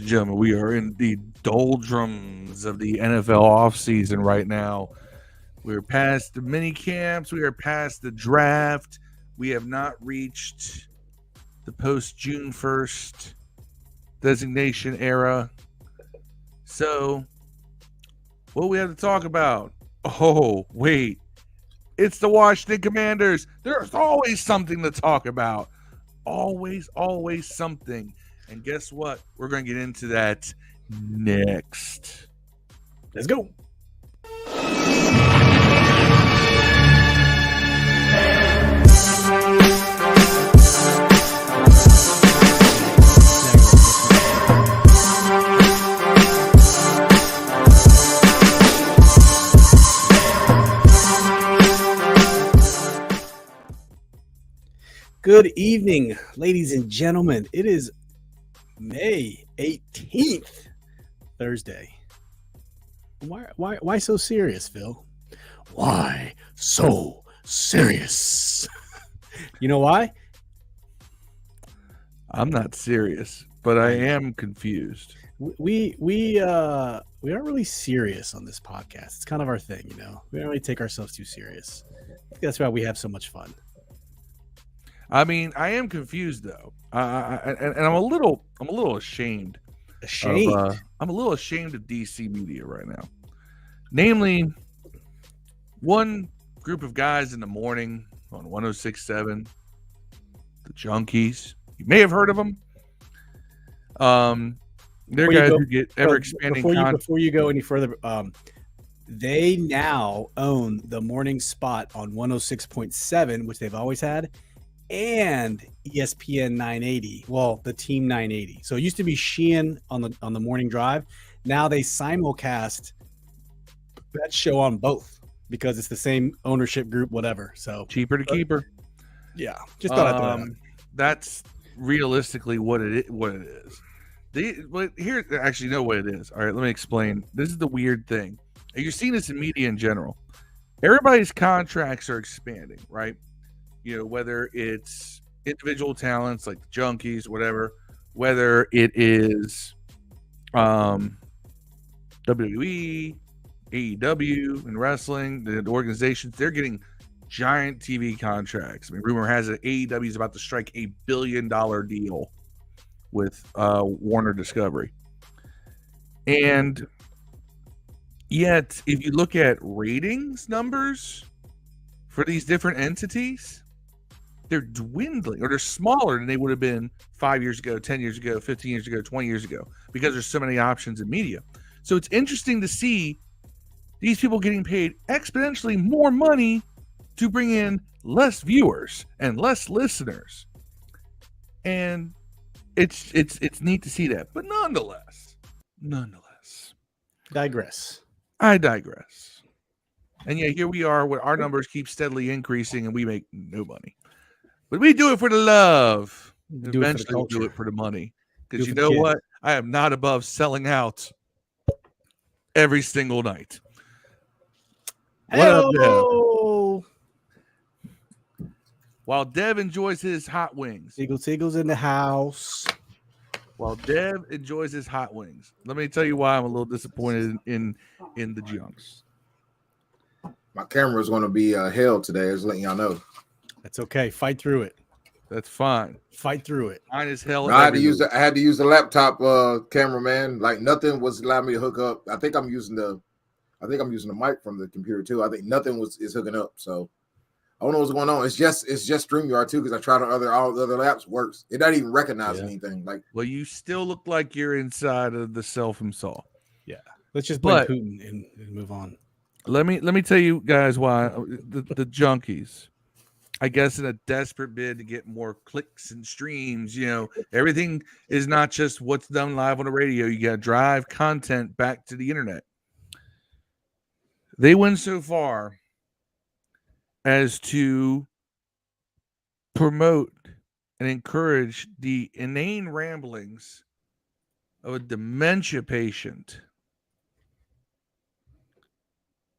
and gentlemen, we are in the doldrums of the NFL offseason right now. We're past the mini camps. We are past the draft. We have not reached the post June 1st designation era. So, what we have to talk about? Oh, wait. It's the Washington Commanders. There's always something to talk about. Always something. And guess what? We're going to get into that next. Let's go. Good evening, ladies and gentlemen. It is May 18th, Thursday. Why so serious, Phil? Why so serious? You know why? I'm not serious, but I am confused. We aren't really serious on this podcast. It's kind of our thing, you know. We don't really take ourselves too serious. That's why we have so much fun. I mean, I am confused though, and I'm a little ashamed. I'm a little ashamed of DC media right now. Namely, one group of guys in the morning on 106.7, the Junkies. You may have heard of them. They're guys who get ever expanding content. Before you go any further, they now own the morning spot on 106.7, which they've always had, and ESPN 980. Well, the Team 980. So it used to be Sheehan on the morning drive. Now they simulcast that show on both because it's the same ownership group, whatever. So cheaper to keep her. Yeah, just thought I'd throw that. That's realistically what it is. Here, actually, know what it is. All right, let me explain. This is the weird thing. And you're seeing this in media in general. Everybody's contracts are expanding, right? You know, whether it's individual talents like the Junkies, whatever, whether it is WWE, AEW, and wrestling, the organizations, they're getting giant TV contracts. I mean, rumor has it AEW is about to strike $1 billion deal with Warner Discovery. And yet, if you look at ratings numbers for these different entities, they're dwindling, or they're smaller than they would have been 5 years ago, 10 years ago, 15 years ago, 20 years ago, because there's so many options in media. So it's interesting to see these people getting paid exponentially more money to bring in less viewers and less listeners. And it's neat to see that. But nonetheless, I digress. And yeah, here we are where our numbers keep steadily increasing and we make no money. But we do it for the love. Eventually we'll do it for the money. Because you know what? I am not above selling out every single night. What up, Dev? While Dev enjoys his hot wings. Eagles in the house. While Dev enjoys his hot wings. Let me tell you why I'm a little disappointed in the Junks. My camera is going to be held today. Just letting y'all know. That's okay. Fight through it. That's fine. Fight through it. Mine is hell. No, I had to use the laptop camera, man. Like nothing was allowing me to hook up. I think I'm using the mic from the computer too. I think nothing is hooking up. So I don't know what's going on. It's just StreamYard too, because I tried on all the other apps, works. It doesn't even recognize anything. Like, well, you still look like you're inside of the cell from Saw. Yeah. Let's just blame Putin and move on. Let me tell you guys why the Junkies, I guess, in a desperate bid to get more clicks and streams, you know, everything is not just what's done live on the radio. You got to drive content back to the internet. They went so far as to promote and encourage the inane ramblings of a dementia patient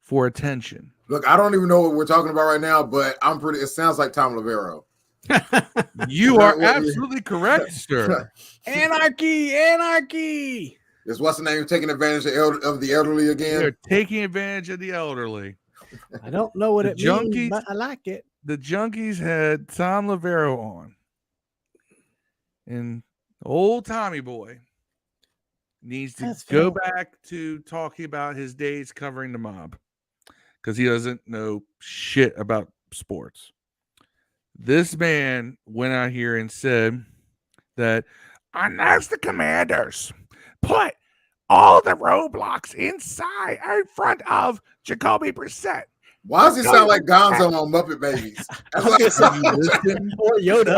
for attention. Look, I don't even know what we're talking about right now, but it sounds like Tom Loverro. You are absolutely correct, sir. Anarchy. Is what's the name taking advantage of the elderly again? They're taking advantage of the elderly. I don't know what it means, but I like it. The Junkies had Tom Loverro on. And old Tommy boy needs to go back to talking about his days covering the mob because he doesn't know shit about sports. This man went out here and said that unless the Commanders put all the roadblocks inside in front of Jacoby Brissett. Why does he sound like Gonzo on Muppet Babies? Or Yoda.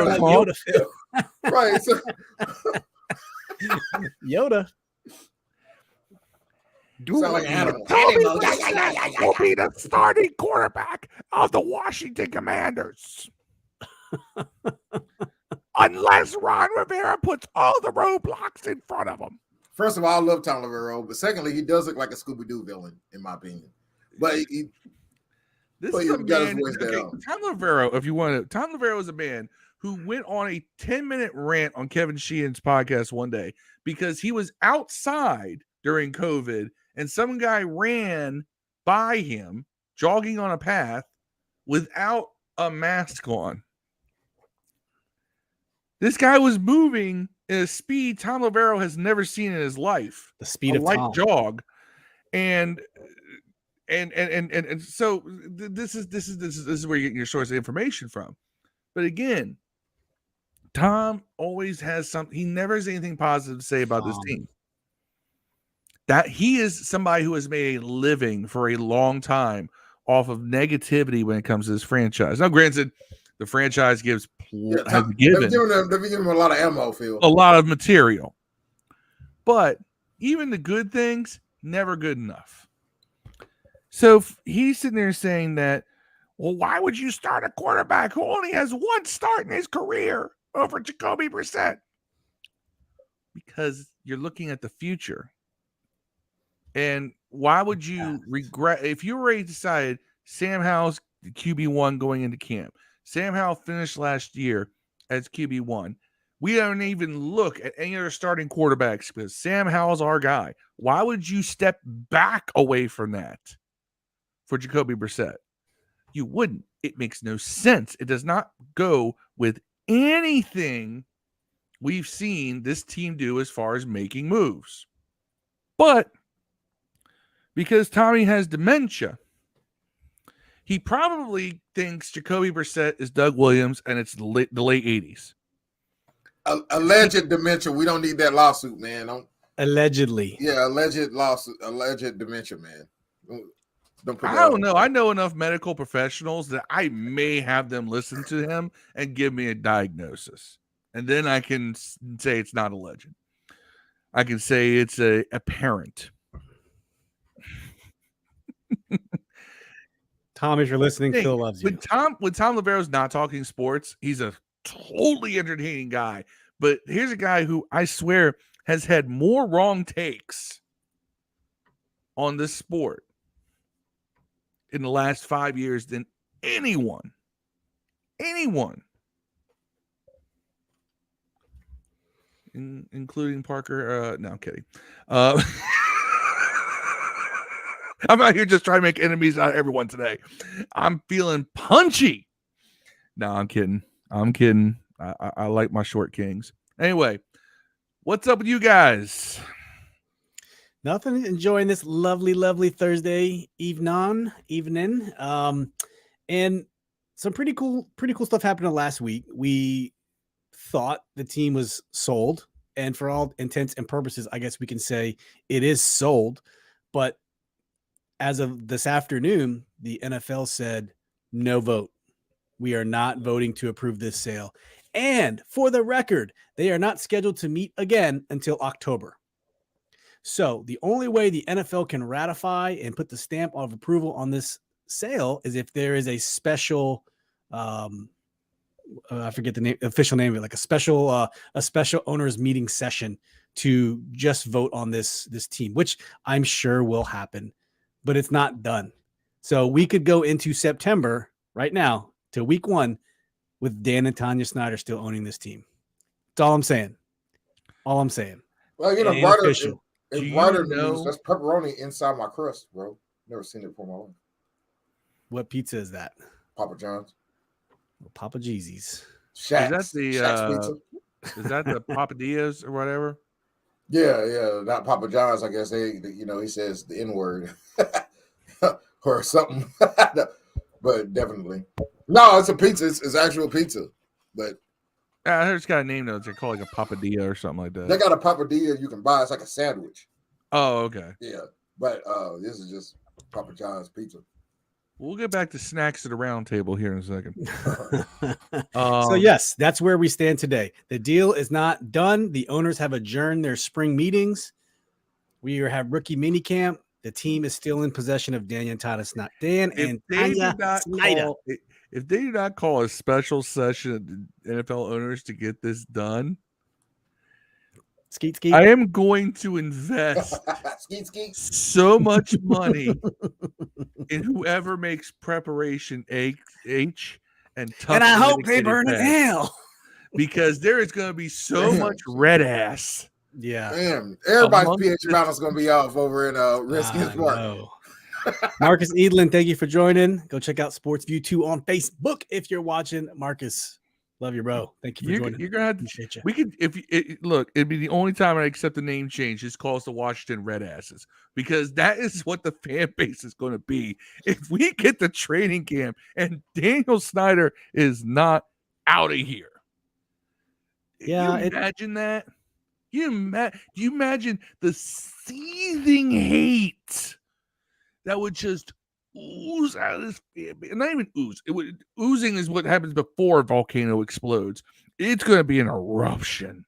Like Yoda. Right. So, Yoda. Sound like animal. Will be the starting quarterback of the Washington Commanders. Unless Ron Rivera puts all the roadblocks in front of him. First of all, I love Tom Loverro, but secondly, he does look like a Scooby-Doo villain, in my opinion. But this is a man. Tom Loverro, if you want to, Tom Loverro is a man who went on a 10-minute rant on Kevin Sheehan's podcast one day because he was outside during COVID and some guy ran by him jogging on a path without a mask on. This guy was moving at a speed Tom Loverro has never seen in his life. The speed of Tom. Jog. And so this is where you're getting your source of information from. But again, Tom always has something. He never has anything positive to say about this team. That he is somebody who has made a living for a long time off of negativity when it comes to this franchise. Now, granted, the franchise has given him a lot of ammo, Phil. A lot of material. But even the good things, never good enough. So he's sitting there saying that, well, why would you start a quarterback who only has one start in his career over Jacoby Brissett? Because you're looking at the future. And why would you regret if you already decided Sam Howell's the QB1 going into camp? Sam Howell finished last year as QB1. We don't even look at any other starting quarterbacks because Sam Howell's our guy. Why would you step back away from that for Jacoby Brissett? You wouldn't. It makes no sense. It does not go with anything we've seen this team do as far as making moves. But because Tommy has dementia, he probably thinks Jacoby Brissett is Doug Williams and it's the late 80s. Alleged dementia. We don't need that lawsuit, man. Allegedly. Yeah, alleged lawsuit, alleged dementia, man. I don't know. I know enough medical professionals that I may have them listen to him and give me a diagnosis. And then I can say it's not alleged. I can say it's apparent. Tom, if you're listening, Phil loves you. When Tom Loverro's not talking sports, he's a totally entertaining guy. But here's a guy who I swear has had more wrong takes on this sport in the last 5 years than anyone. Including Parker. No, I'm kidding. I'm out here just trying to make enemies out of everyone today. I'm feeling punchy. No, I'm kidding. I like my short kings. Anyway, what's up with you guys? Nothing. Enjoying this lovely Thursday evening. And some pretty cool stuff happened last week. We thought the team was sold, and for all intents and purposes, I guess we can say it is sold. But as of this afternoon, the NFL said no vote. We are not voting to approve this sale. And for the record, they are not scheduled to meet again until October. So the only way the NFL can ratify and put the stamp of approval on this sale is if there is a special, I forget the official name of it, like a special owners meeting session to just vote on this team, which I'm sure will happen, but it's not done. So we could go into September right now to week 1 with Dan and Tanya Snyder still owning this team. That's all I'm saying. All I'm saying. Well, you know, Ain't official. in Do you brighter know- news, that's pepperoni inside my crust, bro. Never seen it before in my life. What pizza is that? Papa John's. Papa Jeezy's. Shaq's. Shaq's pizza. Is that the Papadillas or whatever? Yeah, not Papa John's. I guess he says the N word or something, but definitely no. It's a pizza. It's actual pizza, but I heard it's got a name though. It's called like a Papadilla or something like that. they got a papadilla you can buy. It's like a sandwich. Oh, okay. Yeah, but this is just Papa John's pizza. We'll get back to snacks at the round table here in a second. So yes, that's where we stand today. The deal is not done. The owners have adjourned their spring meetings. We have rookie minicamp. The team is still in possession of Dan and Tanya Snyder. If they do not call a special session of NFL owners to get this done, Skeet, skeet. I am going to invest Skeet. so much money in whoever makes preparation H and tough. And I hope they burn in hell. Because there is going to be so much red ass. Yeah. Damn, everybody's pH balance is going to be off over in Redskins Park. Marcus Edlin, thank you for joining. Go check out Sports View 2 on Facebook if you're watching. Marcus, love you, bro. Thank you for joining. You're gonna have to. Appreciate you. We could, look, it'd be the only time I accept the name change. Just call us the Washington Red Asses, because that is what the fan base is going to be if we get the training camp and Daniel Snyder is not out of here. Yeah, you imagine that. Do you imagine the seething hate that would just ooze out of this? Not even ooze. Oozing is what happens before a volcano explodes. It's going to be an eruption.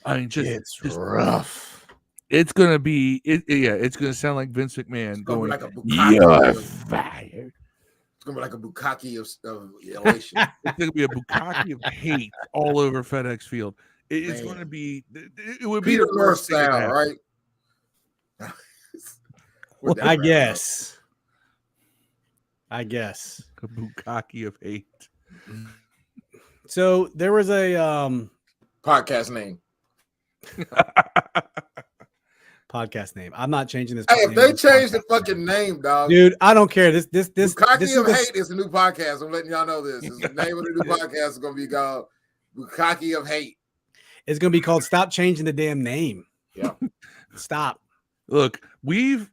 I mean, it's rough. It's going to be it's going to sound like Vince McMahon going, like a "You're fired." It's going to be like a bukkake of elation. It's going to be a bukkake of hate all over FedEx Field. It's going to be. It would Peter be the worst style, right? I guess. A bukkake of hate. So there was a podcast name. Podcast name. I'm not changing this. Hey, if they change the fucking name, dog, dude, I don't care. This Bukkake of Hate is a new podcast. I'm letting y'all know this. The name of the new podcast is going to be called Bukkake of Hate. It's going to be called "Stop Changing the Damn Name." Yeah, stop. Look, we've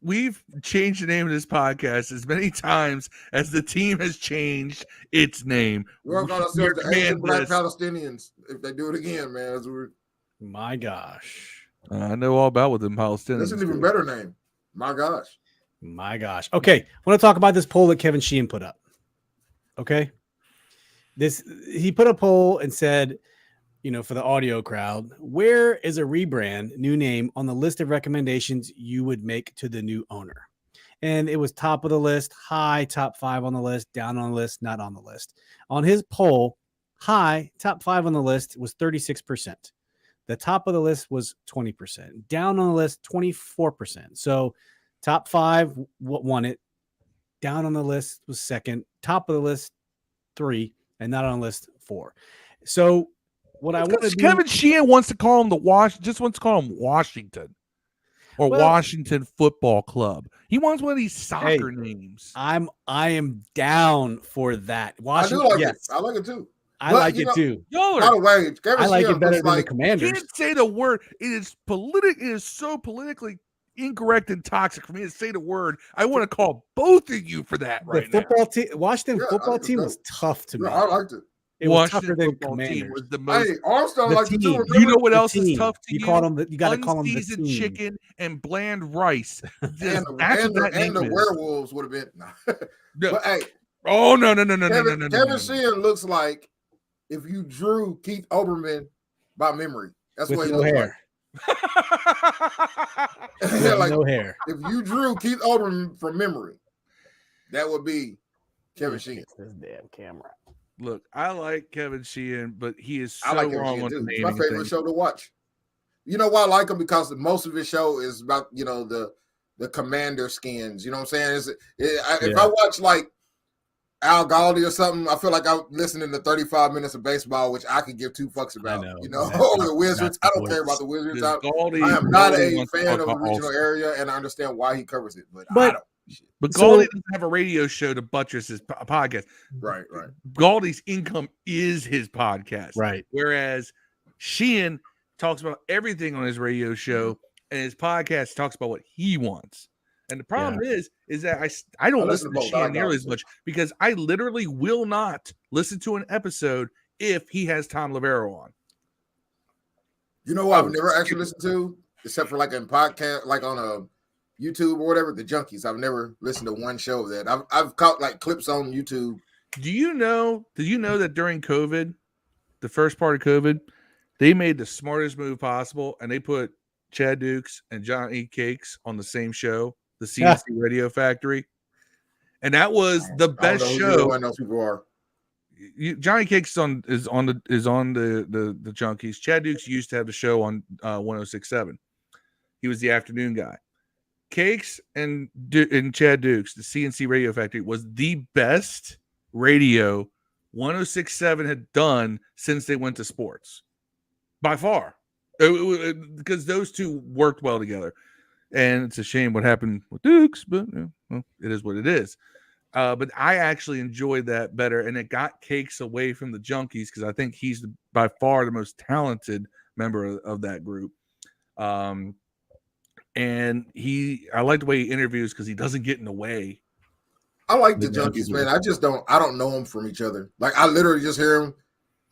changed the name of this podcast as many times as the team has changed its name. We're going to ourselves the Asian Black Palestinians if they do it again, man. My gosh. I know all about what them Palestinians. This is an even better name. My gosh. Okay, I want to talk about this poll that Kevin Sheehan put up. Okay, he put a poll and said, for the audio crowd, where is a rebrand, new name, on the list of recommendations you would make to the new owner? And it was top of the list, high, top 5 on the list, down on the list, not on the list. On his poll, high, top 5 on the list was 36%. The top of the list was 20%. Down on the list, 24%. So top 5 won it. Down on the list was second. Top of the list, 3. And not on the list, 4. So what I want to do... Kevin Sheehan wants to call him just wants to call him Washington. Or Washington Football Club. He wants one of these soccer names. I am down for that. Washington, I do like it. I like it too. I like it too. By the way, I like it better than the Commanders. You can't say the word. It is so politically incorrect and toxic for me to say the word. I want to call both of you for that right now. Washington football team was tough to me. I liked it. It was tougher than Commanders. Team was the most. Hey, Armstrong liked it too. You know what else is tough to you? You got to call them the unseasoned team. Chicken and bland rice. and the werewolves would have been. No. But hey, no. Kevin Sheehan looks like if you drew Keith Olbermann by memory. That's with what he no looks hair. Like. No hair. If you drew Keith Olbermann from memory, that would be Kevin Sheehan. This damn camera. Look, I like Kevin Sheehan, but he is so I like wrong on the the name. My favorite show to watch. You know why I like him? Because most of his show is about the commander skins. You know what I'm saying? If I watch Al Galdi or something, I feel like I'm listening to 35 minutes of baseball, which I could give two fucks about. Over the Wizards. I don't care about the Wizards. I am not a fan of the regional area, and I understand why he covers it, but I don't. But Galdi doesn't have a radio show to buttress his podcast. Right. Galdi's income is his podcast. Right. Whereas Sheehan talks about everything on his radio show, and his podcast talks about what he wants. And the problem is that I don't listen to Sheehan nearly as much because I literally will not listen to an episode if he has Tom Loverro on. You know what I've never actually listened to, except for like in podcast, like on a YouTube or whatever, the Junkies. I've never listened to one show of that. I've caught like clips on YouTube. Did you know that during COVID, the first part of COVID, they made the smartest move possible and they put Chad Dukes and Johnny Cakes on the same show, the CNC Radio Factory, and that was the best show. I know people are. Johnny Cakes is on the Junkies. Chad Dukes used to have the show on 106.7. He was the afternoon guy. Cakes and Chad Dukes, the CNC Radio Factory, was the best radio 106.7 had done since they went to sports, by far, because those two worked well together. And it's a shame what happened with Dukes, but it is what it is. But I actually enjoyed that better, and it got Cakes away from the Junkies because I think he's by far the most talented member of that group. And I like the way he interviews because he doesn't get in the way. I like the Junkies, man. I don't know them from each other. Like I literally just hear them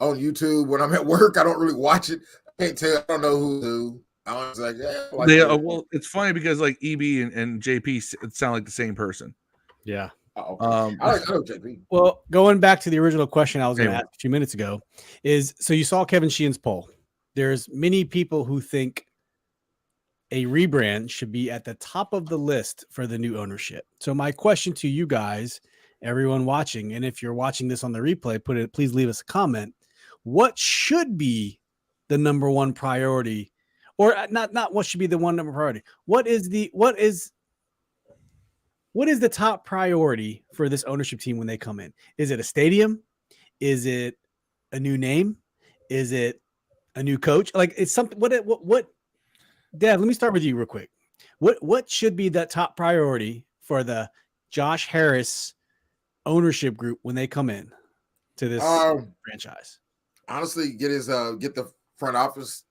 on YouTube when I'm at work. I don't really watch it. I can't tell. I don't know who. I was like, well, it's funny because like EB and JP sound like the same person. Yeah. Okay. I know JP. Well, going back to the original question I was going to ask a few minutes ago is, so you saw Kevin Sheehan's poll. There's many people who think a rebrand should be at the top of the list for the new ownership. So my question to you guys, everyone watching, and if you're watching this on the replay, please leave us a comment. What should be the number one priority? Or not what should be the one number priority. What is the top priority for this ownership team when they come in? Is it a stadium? Is it a new name? Is it a new coach? Like it's something. What? Dad, let me start with you real quick. What should be the top priority for the Josh Harris ownership group when they come in to this franchise? Honestly, get the front office.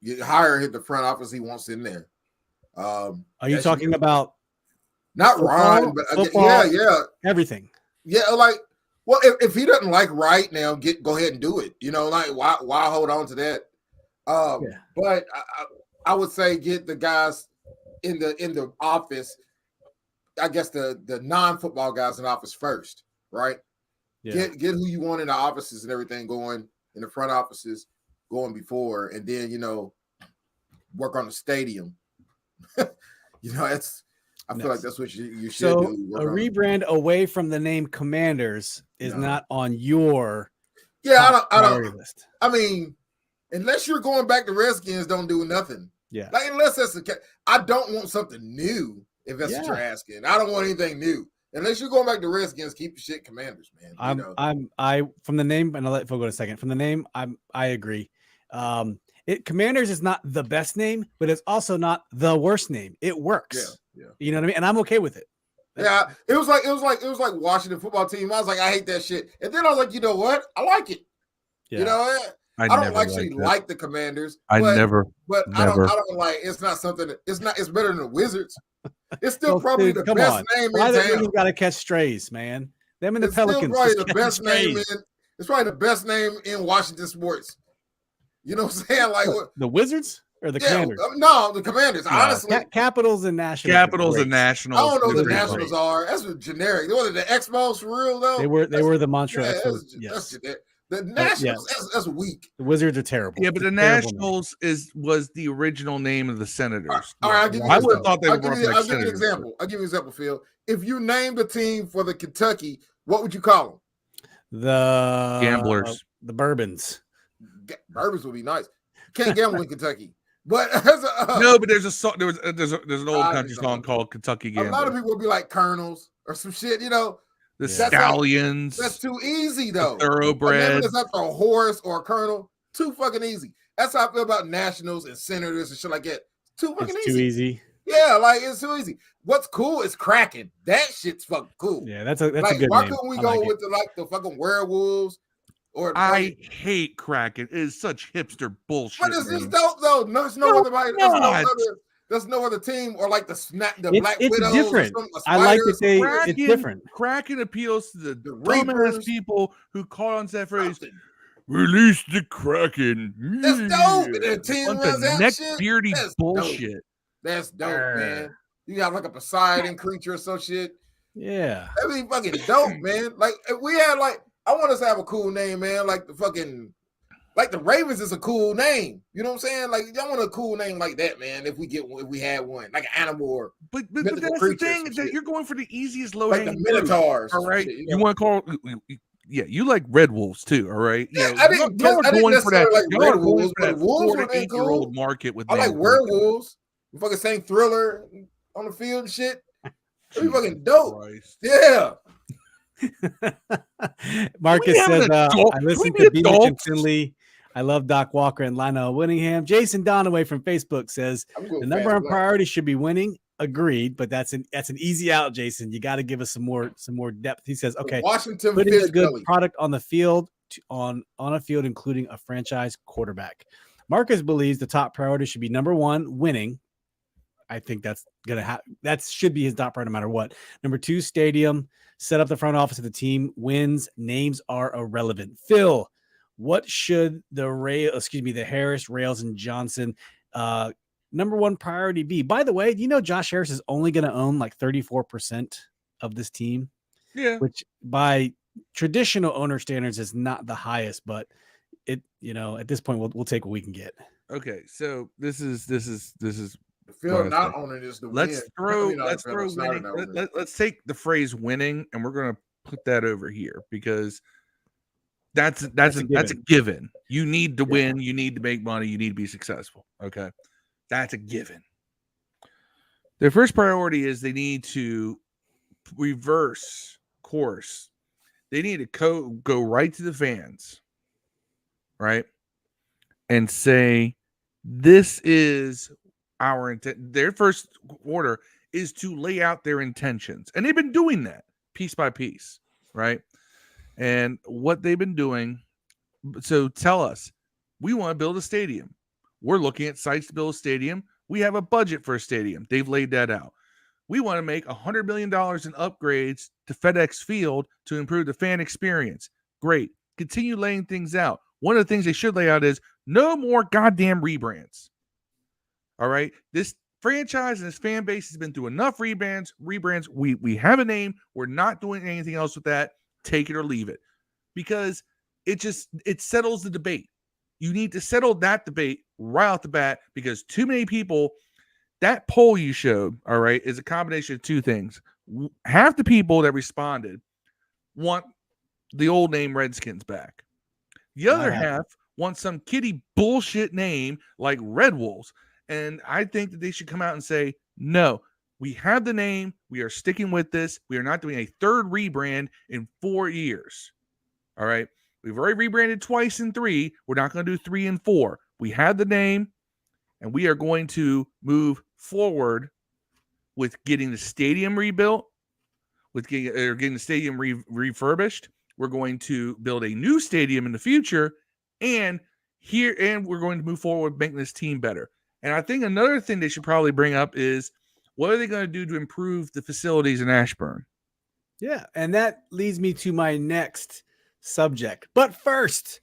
Hit the front office he wants in there. Are you talking about not football, Ron, but football, yeah, everything? Yeah, like, well, if he doesn't like right now, go ahead and do it. Like why hold on to that? But I would say get the guys in the office. I guess the non-football guys in the office first, right? Yeah. Get who you want in the offices and everything going in the front offices. Going before, and then work on the stadium. I feel like that's what you should do. A rebrand away from the name Commanders is not on your I don't list. I mean, unless you're going back to Redskins, don't do nothing. Yeah, like unless that's the case. I don't want something new. If that's what you're asking, I don't want anything new. Unless you're going back to Redskins, keep the shit Commanders, man. I from the name, and I'll let Phil go in a second. From the name, I agree. Commanders is not the best name, but it's also not the worst name. It works. Yeah. You know what I mean? And I'm okay with it. Yeah, it was like Washington football team. I was like, I hate that shit. And then I was like, you know what? I like it. Yeah. I don't actually like the Commanders. I never. I don't like. It's not something. It's better than the Wizards. It's still probably the best name in town. You got to catch strays, man. Them and the Pelicans. Probably the best name it's probably the best name in Washington sports. You know what I'm saying? Like the Wizards or the Commanders? No, the Commanders. Yeah. Honestly, Capitals and Nationals. Capitals and Nationals. I don't know what the Nationals are. That's generic. They were the Expos for real though. They were the Montreal Expos. That's the Nationals. That's weak. The Wizards are terrible. Yeah, but the Nationals was the original name of the Senators. All right, I would have thought they were. I'll give you an example. Phil. If you named a team for the Kentucky, what would you call them? The Gamblers. The Bourbons. Bourbons would be nice. Can't gamble in Kentucky, but no. But there's an old country song called Kentucky Gamblers. A lot of people would be like Colonels or some shit. the stallions. That's too easy, though. Thoroughbreds. It's after a horse or a colonel. Too fucking easy. That's how I feel about nationals and senators and shit like that. Too easy. Yeah, like it's too easy. What's cool is Kraken. That shit's fucking cool. Yeah, that's a like, good why name. couldn't we go with the fucking werewolves? Or I hate Kraken. It is such hipster bullshit. But it's just dope though. There's no other team or like the Black Widows. It's different. I like that it's different. Kraken appeals to the dumbass people who call on that phrase. Release the Kraken. That's dope. The team runs that neck shit. beardy That's bullshit. Dope. That's dope, man. You got like a Poseidon creature or some shit. Yeah, that'd be fucking dope, man. Like if we had I want us to have a cool name, man. Like the Ravens is a cool name. You know what I'm saying? Like y'all want a cool name like that, man. If we had one, like an animal or but that's the thing is that you're going for the easiest low like the Minotaurs. All right, shit, you want to call. Yeah, you like Red Wolves too, all right? Yeah, I didn't necessarily like Red Wolves, but Wolves would be cool. Market with I like werewolves. We fucking sang Thriller on the field and shit. That'd be fucking dope. Christ. Yeah. Marcus says, I listened to Beamer and Finley. I love Doc Walker and Lionel Winningham. Jason Donaway from Facebook says the number one priority should be winning. Agreed, but that's an easy out, Jason. You got to give us some more depth. He says, okay, Washington putting a good product on the field on a field, including a franchise quarterback. Marcus believes the top priority should be number one, winning. I think that's that should be his top priority no matter what. Number two, stadium. Set up the front office of the team. Wins. Names are irrelevant. Phil, what should the Harris, Rails, and Johnson number one priority be? By the way, do you know Josh Harris is only going to own like 34% of this team? Yeah. Which by traditional owner standards is not the highest, but it, at this point we'll take what we can get. Okay. So this is Phil not owning this. Let's take the phrase winning and we're going to put that over here because that's a given. You need to win. You need to make money. You need to be successful. Okay. That's a given. Their first priority is they need to reverse course. They need to go right to the fans, right? And say, this is our intent. Their first order is to lay out their intentions. And they've been doing that piece by piece, right? And what they've been doing. So tell us, we want to build a stadium. We're looking at sites to build a stadium. We have a budget for a stadium. They've laid that out. We want to make $100 million in upgrades to FedEx Field to improve the fan experience. Great. Continue laying things out. One of the things they should lay out is no more goddamn rebrands. All right. This franchise and this fan base has been through enough rebrands. We have a name. We're not doing anything else with that. Take it or leave it. Because it settles the debate. You need to settle that debate right off the bat because too many people, that poll you showed, all right, is a combination of two things. Half the people that responded want the old name Redskins back. The other half want some kiddie bullshit name like Red Wolves. And I think that they should come out and say, no, we have the name. We are sticking with this. We are not doing a third rebrand in 4 years. All right. We've already rebranded twice in 3. We're not going to do 3 and 4. We have the name, and we are going to move forward with getting the stadium rebuilt, with getting the stadium refurbished. We're going to build a new stadium in the future, and we're going to move forward making this team better. And I think another thing they should probably bring up is what are they going to do to improve the facilities in Ashburn? Yeah, and that leads me to my next subject. But first,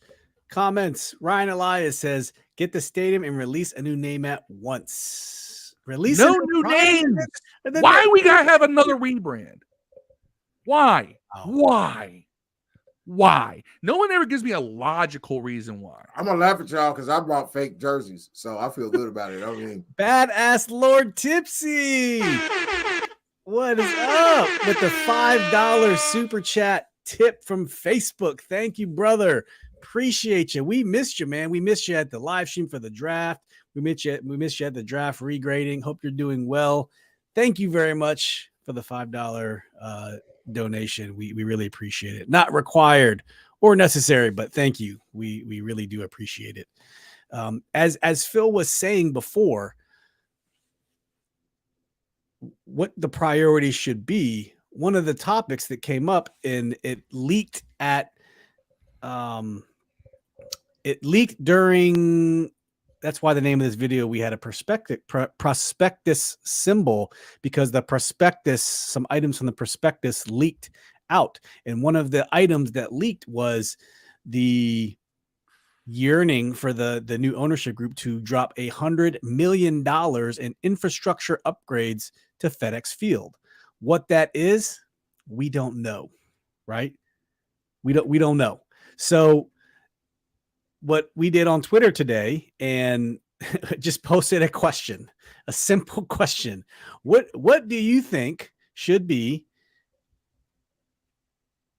comments. Ryan Elias says, get the stadium and release a new name at once. Release no new names. Why we got to have another rebrand? Why? Oh. Why? No one ever gives me a logical reason why. I'm going to laugh at y'all because I brought fake jerseys, so I feel good about it. I mean, Badass Lord Tipsy. What is up with the $5 super chat tip from Facebook? Thank you, brother. Appreciate you. We missed you, man. We missed you at the live stream for the draft. We missed you at the draft regrading. Hope you're doing well. Thank you very much for the $5 donation. We really appreciate it. Not required or necessary, but thank you. We really do appreciate it. As Phil was saying before, what the priority should be, one of the topics that came up and it leaked during, that's why the name of this video, we had a prospectus symbol, because the prospectus, some items from the prospectus leaked out. And one of the items that leaked was the yearning for the new ownership group to drop $100 million in infrastructure upgrades to FedEx Field. What that is, we don't know, right? We don't know. So what we did on Twitter today, and just posted a question, a simple question. What do you think should be,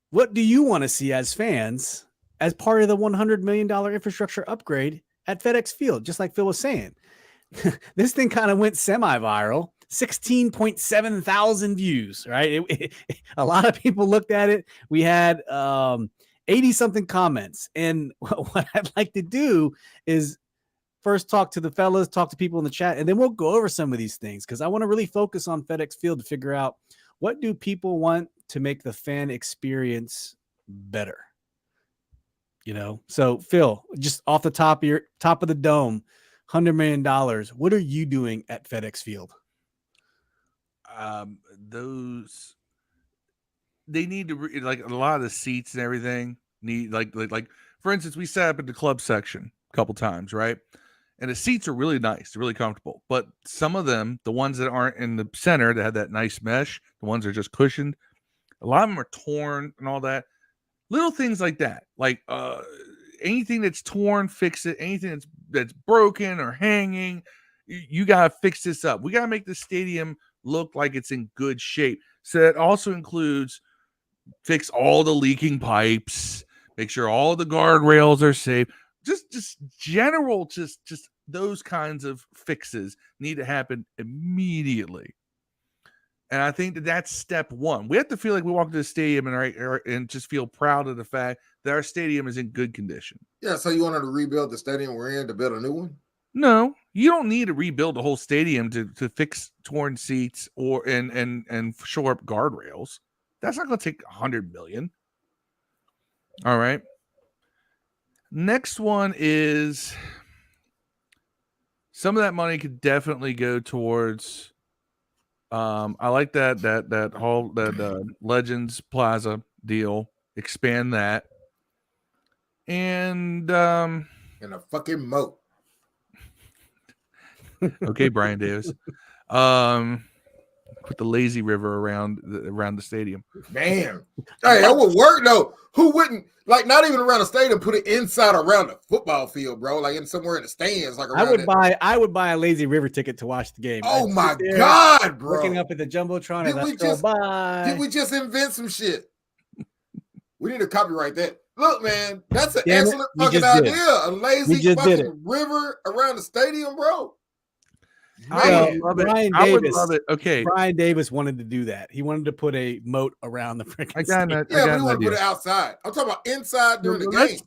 what do you want to see as fans as part of the $100 million infrastructure upgrade at FedEx Field? Just like Phil was saying, this thing kind of went semi-viral, 16.7 thousand views, right? A lot of people looked at it. We had 80 something comments. And what I'd like to do is first talk to the fellas, talk to people in the chat, and then we'll go over some of these things, because I want to really focus on FedEx Field to figure out, what do people want to make the fan experience better? You know, so Phil, just off the top of the dome, $100 million. What are you doing at FedEx Field? They need to like a lot of the seats and everything need like for instance, we sat up in the club section a couple times, right? And the seats are really nice, really comfortable. But some of them, the ones that aren't in the center that have that nice mesh, the ones that are just cushioned, a lot of them are torn and all that. Little things like that, like anything that's torn, fix it. Anything that's broken or hanging, you gotta fix this up. We gotta make the stadium look like it's in good shape. So that also includes fix all the leaking pipes, make sure all the guardrails are safe. Just general, just those kinds of fixes need to happen immediately. And I think that's step one. We have to feel like we walk into the stadium and just feel proud of the fact that our stadium is in good condition. Yeah, so you wanted to rebuild the stadium we're in to build a new one? No, you don't need to rebuild the whole stadium to fix torn seats or and shore up guardrails. That's not going to take $100 million. All right. Next one is, some of that money could definitely go towards. I like that whole Legends Plaza deal. Expand that, and in a fucking moat. Okay, Brian Davis. Put the lazy river around the stadium. Man, hey, that would work though. Who wouldn't, like, not even around the stadium, put it inside around the football field, bro? Like in somewhere in the stands, like around I would buy a lazy river ticket to watch the game. Oh my god, bro! Looking up at the jumbotron, did we just invent some shit? We need to copyright that. Look, man, that's an excellent fucking idea. A lazy fucking river around the stadium, bro. I would love it. Okay, Brian Davis wanted to do that. He wanted to put a moat around the freaking stadium. But we want to put it outside. I'm talking about inside during the game.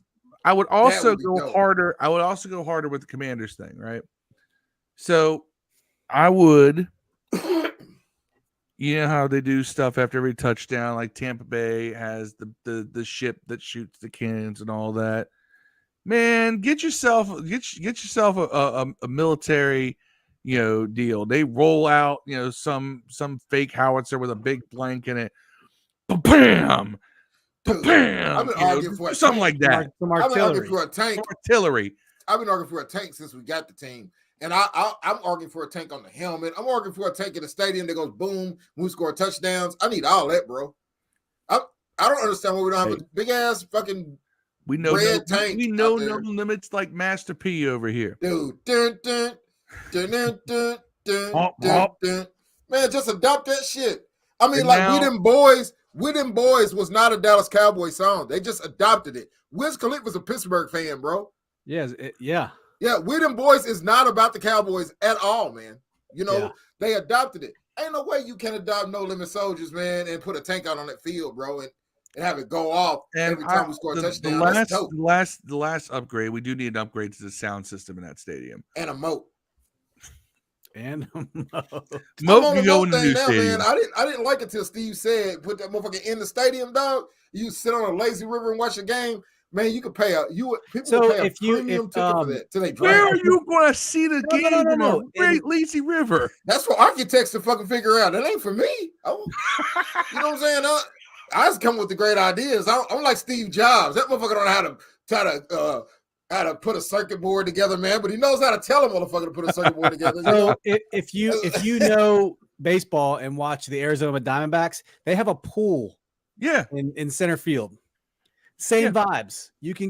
I would also go harder. I would also go harder with the Commanders thing, right? So I would, you know how they do stuff after every touchdown, like Tampa Bay has the ship that shoots the cannons and all that. Man, get yourself a military, deal. They roll out, some fake howitzer with a big blank in it. Bam, bam. I've been arguing for something like that. I've been arguing for a tank. Artillery. I've been arguing for a tank since we got the team, and I'm arguing for a tank on the helmet. I'm arguing for a tank in the stadium that goes boom when we score touchdowns. I need all that, bro. I don't understand why we don't have a big ass fucking. We know red tank. We know no limits like Master P over here, dude. Dun, man, just adopt that shit. I mean, We Them Boys was not a Dallas Cowboys song. They just adopted it. Wiz Khalifa's a Pittsburgh fan, bro. Yeah. We Them Boys is not about the Cowboys at all, man. They adopted it. Ain't no way you can adopt No Limit Soldiers, man, and put a tank out on that field, bro, and have it go off every time we score a touchdown. That's dope. The last upgrade, we do need an upgrade to the sound system in that stadium. And a moat. And moat can go in the new now, stadium. Man. I didn't like it till Steve said put that motherfucker in the stadium, dog. You sit on a lazy river and watch a game. Man, you could pay people would pay a premium ticket for that till they drive. Where are you going to see the game on a great lazy river? That's for architects to fucking figure out. That ain't for me. You know what I'm saying? I just come with the great ideas. I'm like Steve Jobs. That motherfucker don't know how to put a circuit board together, man. But he knows how to tell a motherfucker to put a circuit board together. So if you know baseball and watch the Arizona Diamondbacks, they have a pool. Yeah, in center field. Same vibes. You can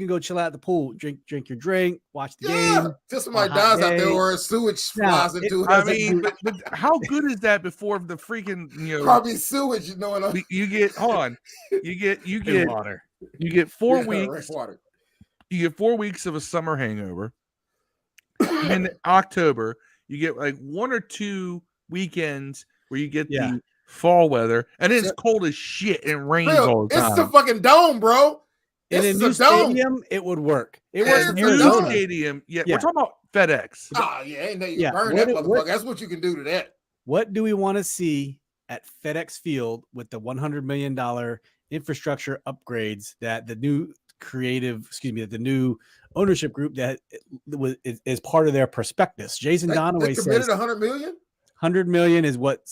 go chill out at the pool, drink your drink, watch the game. Till somebody dies out there or sewage flies into it. I mean, but how good is that before the freaking probably sewage? You get water. You get 4 weeks. You get 4 weeks of a summer hangover. In October, you get like 1 or 2 weekends where you get the fall weather, and it's cold as shit and rains all the time. It's the fucking dome, bro. In a new stadium, it would work. It works in Arizona stadium. Yeah, we're talking about FedEx. Oh yeah, burn that motherfucker. That's what you can do to that. What do we want to see at FedEx Field with the $100 million infrastructure upgrades that the new the new ownership group that is part of their prospectus? Jason Donaway committed $100 million. 100 million is what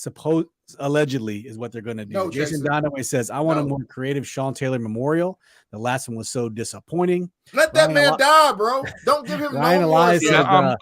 allegedly is what they're going to do. No, Jason Donaway says, I want a more creative Sean Taylor memorial. The last one was so disappointing. Let that man die, bro. Don't give him Ryan Elias said, I'm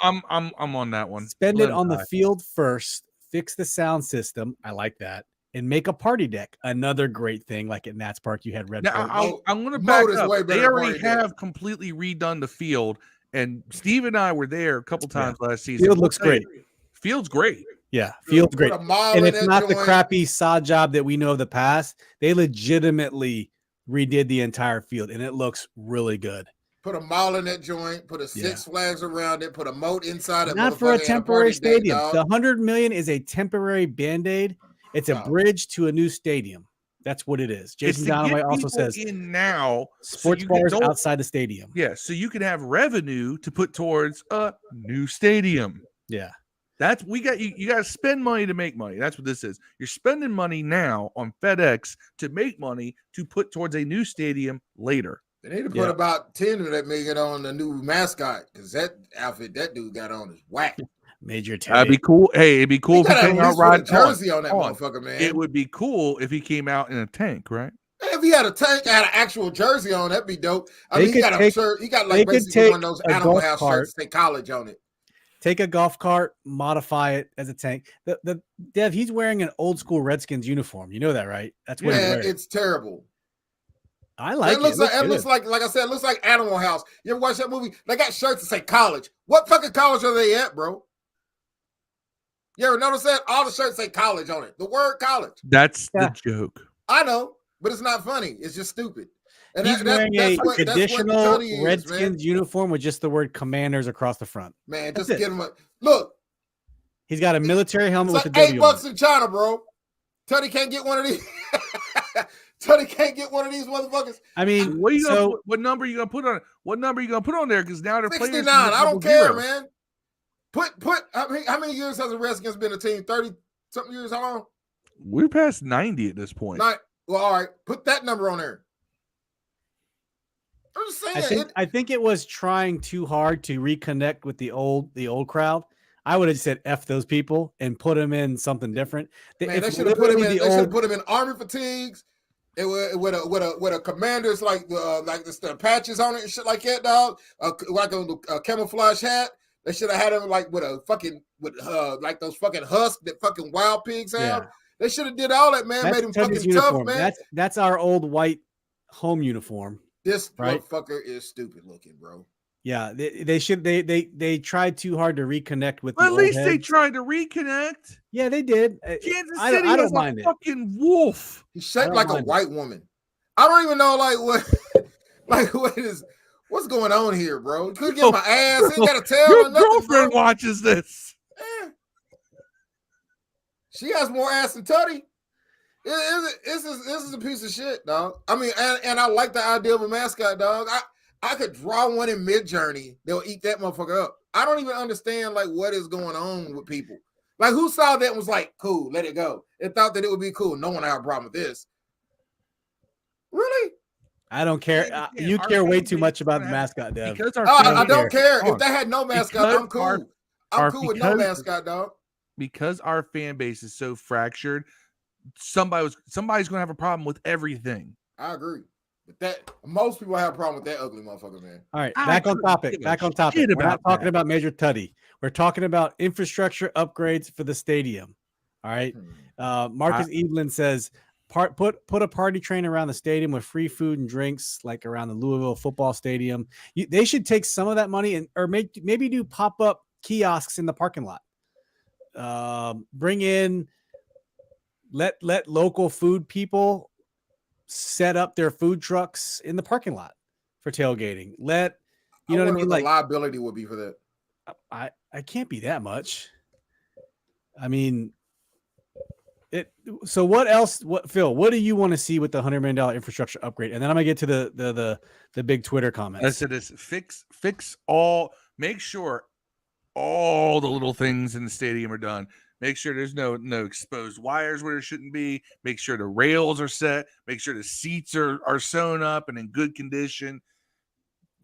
on that one. Spend it on the field first, fix the sound system. I like that. And make a party deck. Another great thing, like at Nats Park, you had Red Bull. I'm going to back up. They already have completely redone the field, and Steve and I were there a couple times last season. Field looks great. Field's great. Yeah, field's great. And it's not the crappy sod job that we know of the past. They legitimately redid the entire field, and it looks really good. Put a mall in that joint, put a Six Flags around it, put a moat inside it. Not for a temporary stadium. The $100 million is a temporary Band-Aid. It's a bridge to a new stadium. That's what it is. Jason Donaway also says in now sports bars outside the stadium. Yeah, so you can have revenue to put towards a new stadium. Yeah. That's you got to spend money to make money. That's what this is. You're spending money now on FedEx to make money to put towards a new stadium later. They need to put about 10 of that million on the new mascot, because that outfit that dude got on is whack. Major Terry. That'd be cool. Hey, it'd be cool if he came out riding jersey on that motherfucker, man. It would be cool if he came out in a tank, right? If he had a tank, had an actual jersey on, that'd be dope. I mean, he got a shirt. He got like basically one of those Animal House shirts that say college on it. Take a golf cart, modify it as a tank. The Dev, he's wearing an old school Redskins uniform. You know that, right? That's what it's terrible. I like it. Looks like I said, it looks like Animal House. You ever watch that movie? They got shirts that say college. What fucking college are they at, bro? You ever notice that? All the shirts say college on it. The word college. That's the joke. I know, but it's not funny. It's just stupid. And he's wearing a traditional Redskins uniform with just the word Commanders across the front. Man, just get him a look. He's got a military helmet with like a W. $8 in China, bro. Teddy can't get one of these. Teddy can't get one of these motherfuckers. I mean, what number are you gonna put on it? What number are you gonna put on there? Because now they're 69. I don't care, man. Put how many years has the Redskins been a team? 30 something years. How long? We're past 90 at this point. Well, all right. Put that number on there. I'm just saying. I think it was trying too hard to reconnect with the old crowd. I would have said F those people and put them in something different. Man, they should have put him in army fatigues. With a commander's like the patches on it and shit like that, dog. Like a camouflage hat. They should have had him like with like those fucking husks that fucking wild pigs have. Yeah. They should have did all that, man. Made him fucking tough, man. That's our old white home uniform. This motherfucker is stupid looking, bro. Yeah, they tried too hard to reconnect with. Well, at least they tried to reconnect. Yeah, they did. Kansas City I don't mind a fucking wolf. He's shaped like a white woman. I don't even know what's going on here, bro. You couldn't get my ass. Ain't got a tail. Your girlfriend watches this. She has more ass than Tutty. This is a piece of shit, dog. I mean, and I like the idea of a mascot, dog. I could draw one in Mid-Journey. They'll eat that motherfucker up. I don't even understand like what is going on with people. Like who saw that and was like, cool, let it go. And thought that it would be cool. No one had a problem with this. Really? I don't care. You care way too much about the mascot, Dev. Because I don't care. If they had no mascot, I'm cool. I'm cool with no mascot, dog. Because our fan base is so fractured, somebody's going to have a problem with everything. I agree. But that most people have a problem with that ugly motherfucker, man. All right, back on topic. We're not talking about Major Tutty. We're talking about infrastructure upgrades for the stadium. All right. Marcus Evelyn says, put a party train around the stadium with free food and drinks, like around the Louisville football stadium. They should take some of that money or maybe do pop-up kiosks in the parking lot. Bring in, let local food people set up their food trucks in the parking lot for tailgating. You know what I mean? Like, the liability would be for that. I can't be that much. I mean, so what else? Phil? What do you want to see with the $100 million infrastructure upgrade? And then I'm gonna get to the big Twitter comments. I said this: fix all. Make sure all the little things in the stadium are done. Make sure there's no exposed wires where there shouldn't be. Make sure the rails are set. Make sure the seats are sewn up and in good condition.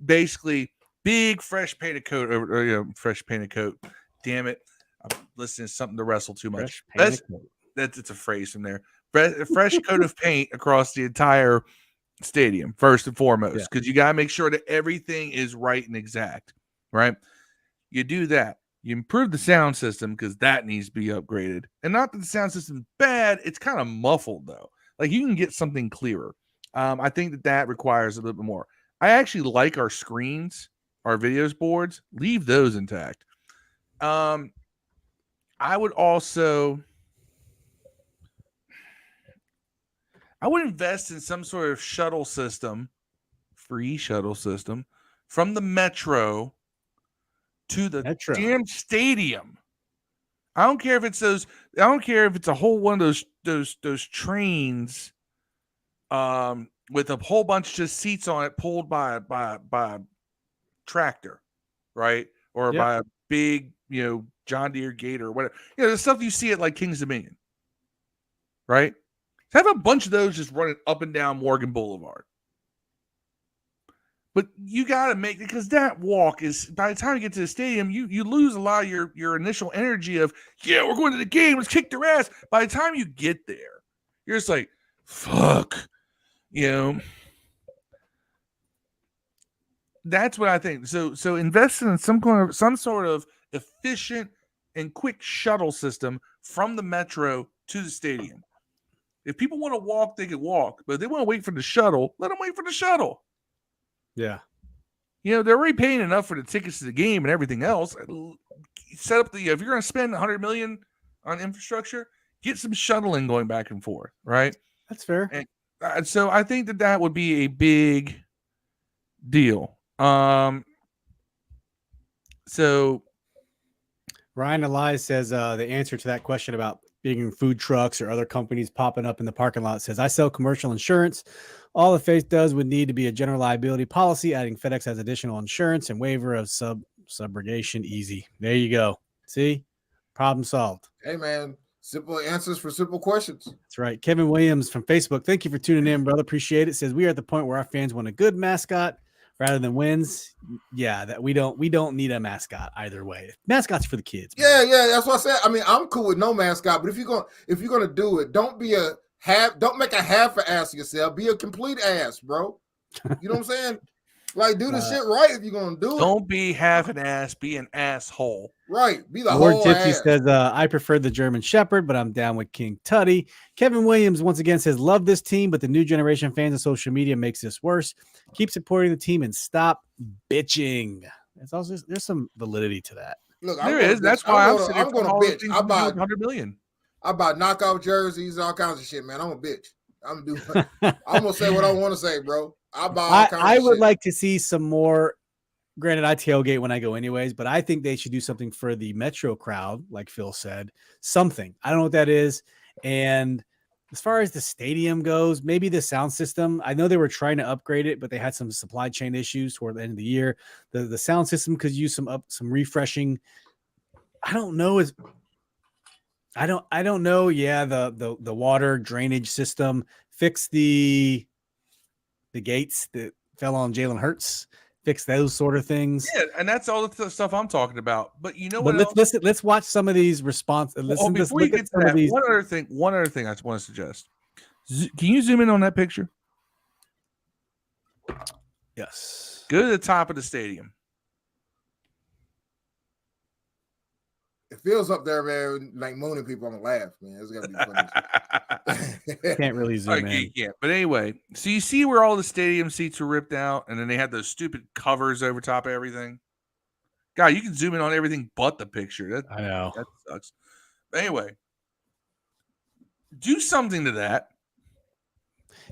Basically, big fresh painted coat fresh painted coat. Damn it. I'm listening to something to wrestle too much. It's a phrase from there. A fresh coat of paint across the entire stadium, first and foremost, because you got to make sure that everything is right and exact, right? You do that. You improve the sound system because that needs to be upgraded. And not that the sound system's bad. It's kind of muffled, though. Like, you can get something clearer. I think that requires a little bit more. I actually like our screens, our videos boards. Leave those intact. I would invest in some sort of shuttle system, free shuttle system, from the Metro to the damn stadium. I don't care if it's those. I don't care if it's a whole one of those trains, with a whole bunch of just seats on it, pulled by a tractor, right, or by a big John Deere Gator or whatever. The stuff you see at like Kings Dominion, right? Have a bunch of those just running up and down Morgan Boulevard. But you got to make, because that walk is, by the time you get to the stadium, you lose a lot of your initial energy of, we're going to the game, let's kick their ass. By the time you get there, you're just like, fuck, That's what I think. So invest in some sort of efficient and quick shuttle system from the Metro to the stadium. If people want to walk, they can walk. But if they want to wait for the shuttle, let them wait for the shuttle. Yeah. They're already paying enough for the tickets to the game and everything else. Set up if you're going to spend $100 million on infrastructure, get some shuttling going back and forth, right? That's fair. And so I think that would be a big deal. So Ryan Elias says the answer to that question about being food trucks or other companies popping up in the parking lot says, I sell commercial insurance. All the FACE does would need to be a general liability policy. Adding FedEx has additional insurance and waiver of subrogation. Easy. There you go. See? Problem solved. Hey, man. Simple answers for simple questions. That's right. Kevin Williams from Facebook. Thank you for tuning in, brother. Appreciate it. Says we are at the point where our fans want a good mascot rather than wins. Yeah, that we don't need a mascot either way. Mascots for the kids. Man. Yeah. That's what I said. I mean, I'm cool with no mascot, but if you're gonna do it, don't make a half an ass of yourself. Be a complete ass, bro. You know what I'm saying? Like, do the shit right if you're gonna do it. Don't be half an ass, be an asshole. Right. Be the whole Gypsy ass. says, I prefer the German Shepherd, but I'm down with King Tutty. Kevin Williams once again says, love this team, but the new generation fans of social media makes this worse. Keep supporting the team and stop bitching. There's some validity to that. Look, there is. That's why I'm going to bitch. I buy $100 million. I buy knockoff jerseys, all kinds of shit, man. I'm a bitch. I'm gonna say what I want to say, bro. I buy all kinds of I would shit. like to see some more granted, I tailgate when I go anyways, but I think they should do something for the Metro crowd, like Phil said. Something. I don't know what that is. And as far as the stadium goes, maybe the sound system. I know they were trying to upgrade it, but they had some supply chain issues toward the end of the year. The sound system could use some refreshing. I don't know. I don't know. Yeah, the water drainage system. Fix the gates that fell on Jalen Hurts. Fix those sort of things. Yeah, and that's all the stuff I'm talking about. But you know But what? let's watch some of these responses. Before you get to that, one other thing I just want to suggest. Can you zoom in on that picture? Yes. Go to the top of the stadium. It feels up there, man, like mooning people. I'm gonna laugh, man. It's gonna be funny. Can't really zoom in. You can't. But anyway, so you see where all the stadium seats were ripped out, and then they had those stupid covers over top of everything. God, you can zoom in on everything but the picture. I know. That sucks. But anyway, do something to that.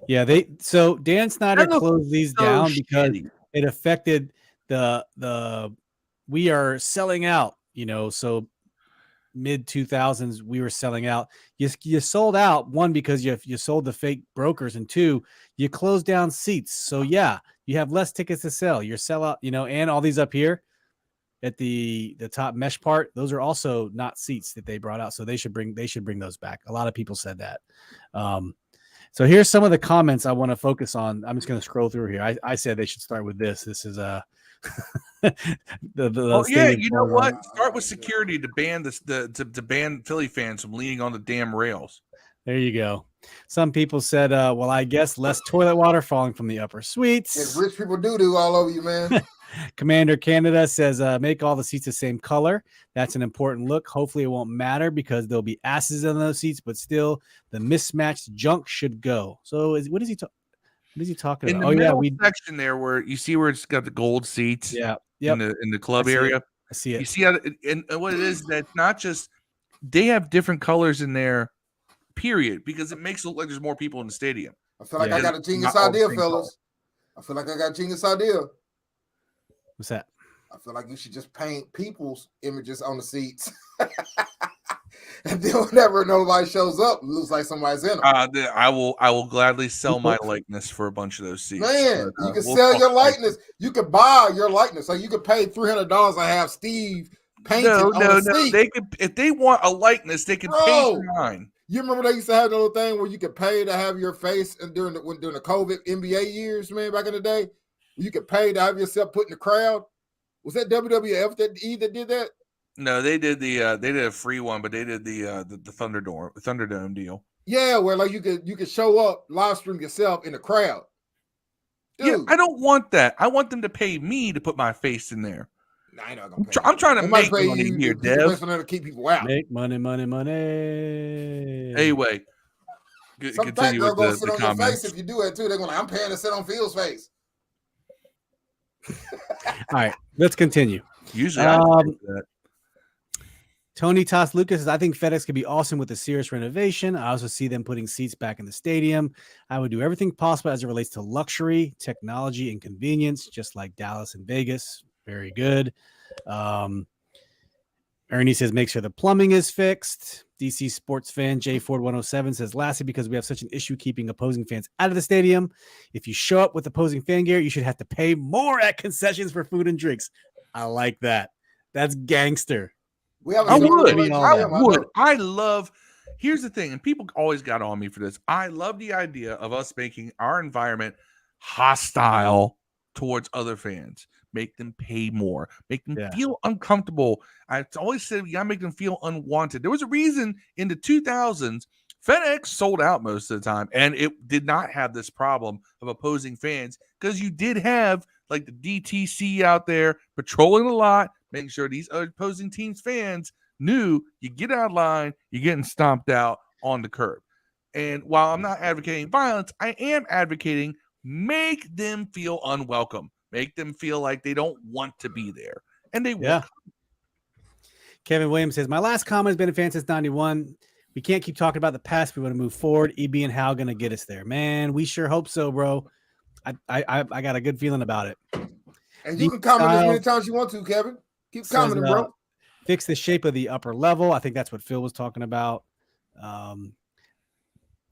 Yeah, so Dan Snyder closed these down because it affected the we are selling out, so mid 2000s we were selling out. You sold out, one, because you sold the fake brokers, and two, you closed down seats. So yeah, you have less tickets to sell. Your sellout, and all these up here at the top mesh part, those are also not seats that they brought out. So they should bring those back. A lot of people said that. So here's some of the comments I want to focus on. I'm just going to scroll through here. I said they should start with this. This is you know what? Start with security to ban to ban Philly fans from leaning on the damn rails. There you go. Some people said, well, I guess less toilet water falling from the upper suites. It's rich people doo-doo all over you, man. Commander Canada says, make all the seats the same color. That's an important look. Hopefully it won't matter because there'll be asses in those seats, but still the mismatched junk should go. So what is he talking about? In the middle section there where you see where it's got the gold seats. Yeah. Yep. In the club area. I see it. You see how, and what it is, that's not just, they have different colors in there, period, because it makes it look like there's more people in the stadium. I feel like I got a genius idea, fellas. I feel like I got a genius idea. What's that? I feel like you should just paint people's images on the seats. And then whenever nobody shows up, it looks like somebody's in them. I will gladly sell my likeness for a bunch of those seats. Man, you can sell your likeness. You can buy your likeness. So you can pay $300 and have Steve painted on the seat. They could, if they want a likeness, they can pay for mine. You remember they used to have the little thing where you could pay to have your face, and during the COVID NBA years, man, back in the day, you could pay to have yourself put in the crowd. Was that WWF that did that? No, they did a free one, but they did the Thunderdome deal. Yeah, where like you could show up, live stream yourself in the crowd. Dude. Yeah, I don't want that. I want them to pay me to put my face in there. Nah, I ain't gonna pay I'm trying to make money here, Dev. To keep people out. Make money. Anyway, some fat girl gonna sit on your face if you do it too. They're going, I'm paying to sit on Phil's face. All right, let's continue. Usually, I do that. Tony Toss Lucas says, I think FedEx could be awesome with the serious renovation. I also see them putting seats back in the stadium. I would do everything possible as it relates to luxury, technology, and convenience, just like Dallas and Vegas. Very good. Ernie says, make sure the plumbing is fixed. DC sports fan J Ford 107 says, lastly, because we have such an issue keeping opposing fans out of the stadium, if you show up with opposing fan gear, you should have to pay more at concessions for food and drinks. I like that. That's gangster. I love, here's the thing, and people always got on me for this. I love the idea of us making our environment hostile towards other fans. Make them pay more, make them feel uncomfortable. I always said you gotta make them feel unwanted. There was a reason in the 2000s FedEx sold out most of the time, and it did not have this problem of opposing fans because you did have like the DTC out there patrolling the lot, making sure these opposing teams' fans knew you get out of line, you're getting stomped out on the curb. And while I'm not advocating violence, I am advocating make them feel unwelcome. Make them feel like they don't want to be there. And they will. Kevin Williams says, my last comment has been a fan since 91. We can't keep talking about the past. We want to move forward. EB and Hal going to get us there. Man, we sure hope so, bro. I got a good feeling about it. And you can comment as many times as you want to, Kevin. Keep commenting, bro. Fix the shape of the upper level. I think that's what Phil was talking about.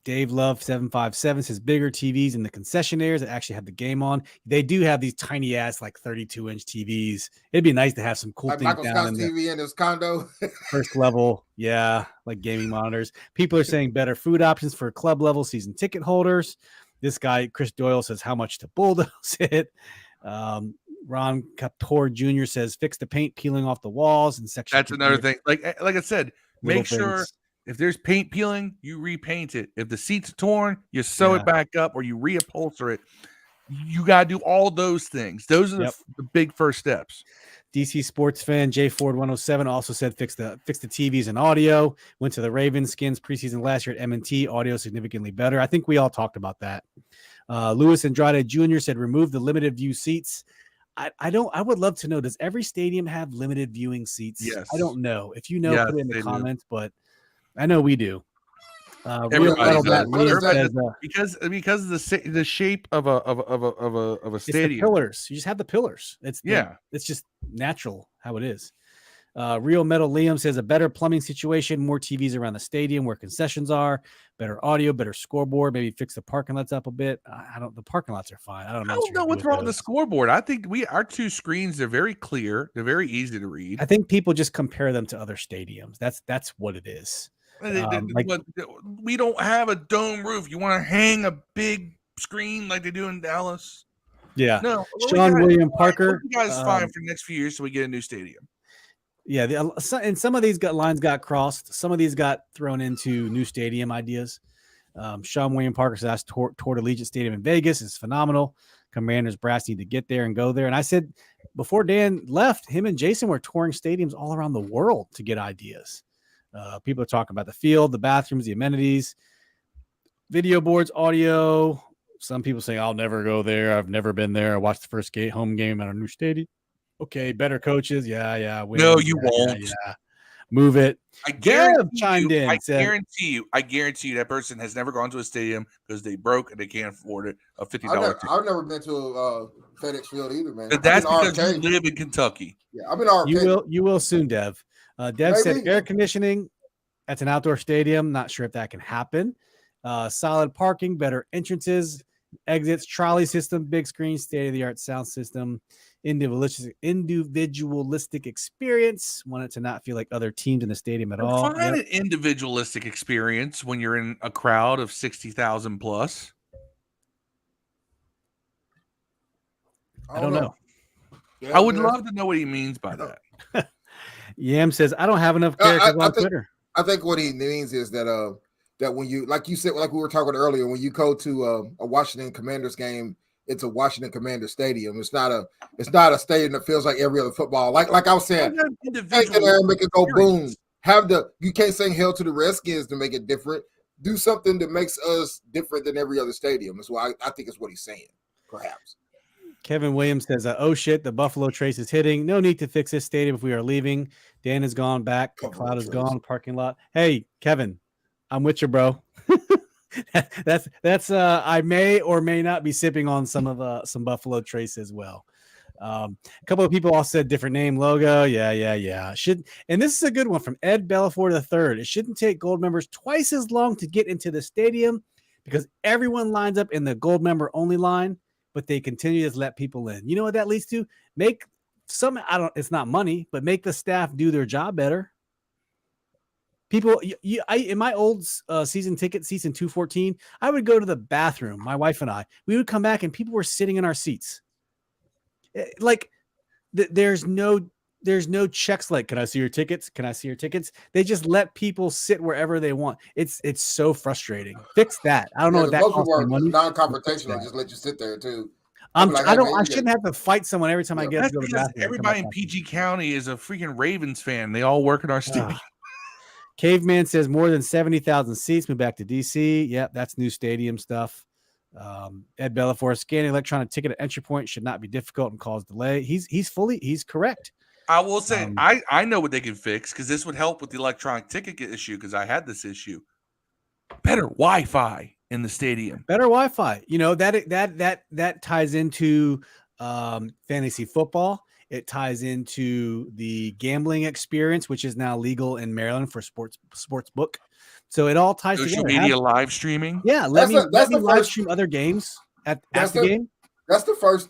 Dave Love 757 says bigger TVs in the concessionaires that actually have the game on. They do have these tiny ass 32-inch TVs. It'd be nice to have some cool things Michael down Scott's in the TV in his condo. first level. Yeah, like gaming monitors. People are saying better food options for club level season ticket holders. This guy, Chris Doyle, says how much to bulldoze it. Ron Couture Jr. says fix the paint peeling off the walls and section. That's another thing. Like I said, make sure things. If there's paint peeling, you repaint it. If the seat's torn, you sew it back up or you reupholster it. You got to do all those things. Those are the big first steps. DC sports fan J Ford 107 also said fix the TVs and audio. Went to the Ravens Skins preseason last year at M&T. Audio significantly better. I think we all talked about that. Louis Andrade Jr. said remove the limited view seats. I would love to know, does every stadium have limited viewing seats? Yes. I don't know. If you know, put it in the comments, but I know we do. Everybody says, because of the shape of a stadium. The pillars. You just have the pillars. It's just natural how it is. Real Metal Liam says a better plumbing situation, more TVs around the stadium where concessions are, better audio, better scoreboard, maybe fix the parking lots up a bit. The parking lots are fine. I don't know what's wrong with the scoreboard. I think our two screens are very clear. They're very easy to read. I think people just compare them to other stadiums. That's what it is. We don't have a dome roof. You want to hang a big screen like they do in Dallas? Yeah. No. Sean William Parker. You guys fine for the next few years till we get a new stadium. Yeah, and some of these lines got crossed. Some of these got thrown into new stadium ideas. Sean William Parker says Toward Allegiant Stadium in Vegas is phenomenal. Commanders brass need to get there and go there. And I said before Dan left, him and Jason were touring stadiums all around the world to get ideas. People are talking about the field, the bathrooms, the amenities, video boards, audio. Some people say I'll never go there. I've never been there. I watched the first home game at a new stadium. Okay, better coaches. Yeah. No, you won't. Yeah. Move it. I guarantee I guarantee you that person has never gone to a stadium because they broke and they can't afford it. A $50 ticket. I've never been to a FedEx Field either, man. But that's because you live in Kentucky. Yeah, I've been arcade. You will soon, Dev. Dev said air conditioning. That's an outdoor stadium. Not sure if that can happen. Solid parking, better entrances, exits, trolley system, big screen, state-of-the-art sound system, individualistic experience. Want it to not feel like other teams in the stadium at all. Find an individualistic experience when you're in a crowd of 60,000 plus. I don't know. I would love to know what he means by that. Yam says, I don't have enough characters on Twitter. I think what he means is that that when you, like you said, like we were talking earlier, when you go to a Washington Commanders game, it's a Washington Commanders stadium. It's not a stadium that feels like every other football. Like I was saying, take it there and make it go boom. You can't sing "Hell to the Redskins" to make it different. Do something that makes us different than every other stadium. That's why I think it's what he's saying. Perhaps. Kevin Williams says, oh shit, the Buffalo Trace is hitting. No need to fix this stadium if we are leaving. Dan has gone back. The cloud is gone. Parking lot. Hey, Kevin, I'm with you, bro. that's I may or may not be sipping on some Buffalo Trace as well. A couple of people all said different name, logo. Yeah. And this is a good one from Ed Bellafor III. It shouldn't take gold members twice as long to get into the stadium because everyone lines up in the gold member only line, but they continue to let people in. You know what that leads to? It's not money, but make the staff do their job better. People, in my old season ticket, season 214, I would go to the bathroom, my wife and I. We would come back and people were sitting in our seats. There's no checks like, can I see your tickets? Can I see your tickets? They just let people sit wherever they want. It's so frustrating. Fix that. I don't know what that costs money. Non-confrontational, just let you sit there too. I shouldn't have to fight someone every time I get to go to the bathroom. Everybody in PG County is a freaking Ravens fan. They all work in our stadium. Caveman says more than 70,000 seats. Move back to DC. Yep, that's new stadium stuff. Ed Bellafor, scanning electronic ticket at entry point should not be difficult and cause delay. He's correct. I will say I know what they can fix because this would help with the electronic ticket issue because I had this issue. Better Wi-Fi in the stadium. Better Wi-Fi. You know that ties into fantasy football. It ties into the gambling experience, which is now legal in Maryland for sports book. So it all ties Social together. media live streaming. Yeah, let me the live first- stream other games at That's the the- game. That's the first.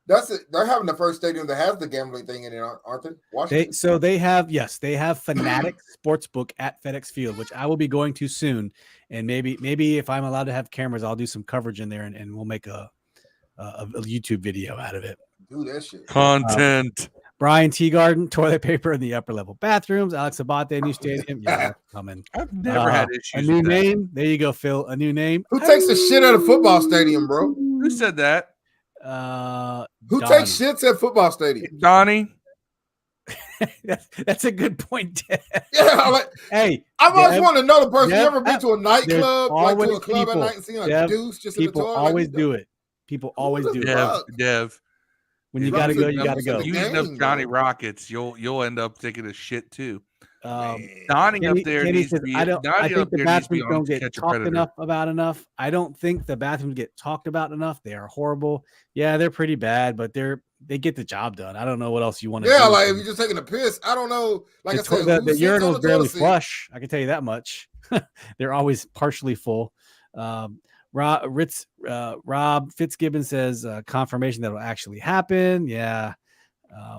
That's it. They're having the first stadium that has the gambling thing in it, aren't they? Washington. They have Fanatic Sportsbook at FedEx Field, which I will be going to soon. And maybe if I'm allowed to have cameras, I'll do some coverage in there, and we'll make a YouTube video out of it. Do that shit. Content. Brian Teagarden, toilet paper in the upper level bathrooms. Alex Abate, new stadium. Yeah, that's coming. I've never had A issues new with that. name. There you go, Phil. A new name. Who takes the shit at a football stadium, bro? Who said that? Who Donnie. takes shits at football stadium? Donnie. That's a good point. Yeah, like, Hey, I've always wanted to know the person. Dev, You ever been to a nightclub, like to always a club people, at night and seen a Dev, deuce just in the people toilet? always like, do it. People always do it. Dev. When you If gotta I'm go, sitting you up gotta to go. the You eat enough game, Johnny bro. Rockets, you'll end up taking a shit too. Man. Donning up there Kenny needs to says, be. I Donnie think up the there needs to be bathrooms on don't To get Catch a talked Predator. about enough. I don't think the bathrooms get talked about enough. They are horrible. Yeah, they're pretty bad, but they get the job done. I don't know what else you want to do. Yeah, like if you're just taking a piss, I don't know. Like I said, the who sits urinal on is the barely toilet seat? flush. I can tell you that much. They're always partially full. Rob Fitzgibbon says confirmation that will actually happen. Yeah.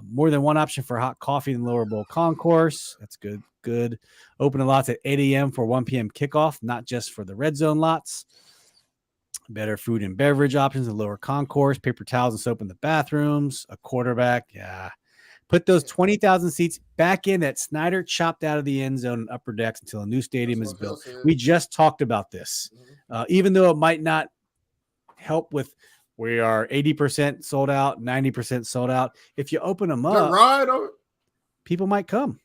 More than one option for hot coffee in the lower bowl concourse. That's good. Good. Open the lots at 8 a.m. for 1 p.m. kickoff, not just for the red zone lots. Better food and beverage options in the lower concourse. Paper towels and soap in the bathrooms. A quarterback. Yeah. Put those 20,000 seats back in that Snyder chopped out of the end zone and upper decks until a new stadium is built. We just talked about this. Even though it might not help with, we are 80% sold out, 90% sold out. If you open them up, Ride over. people might come.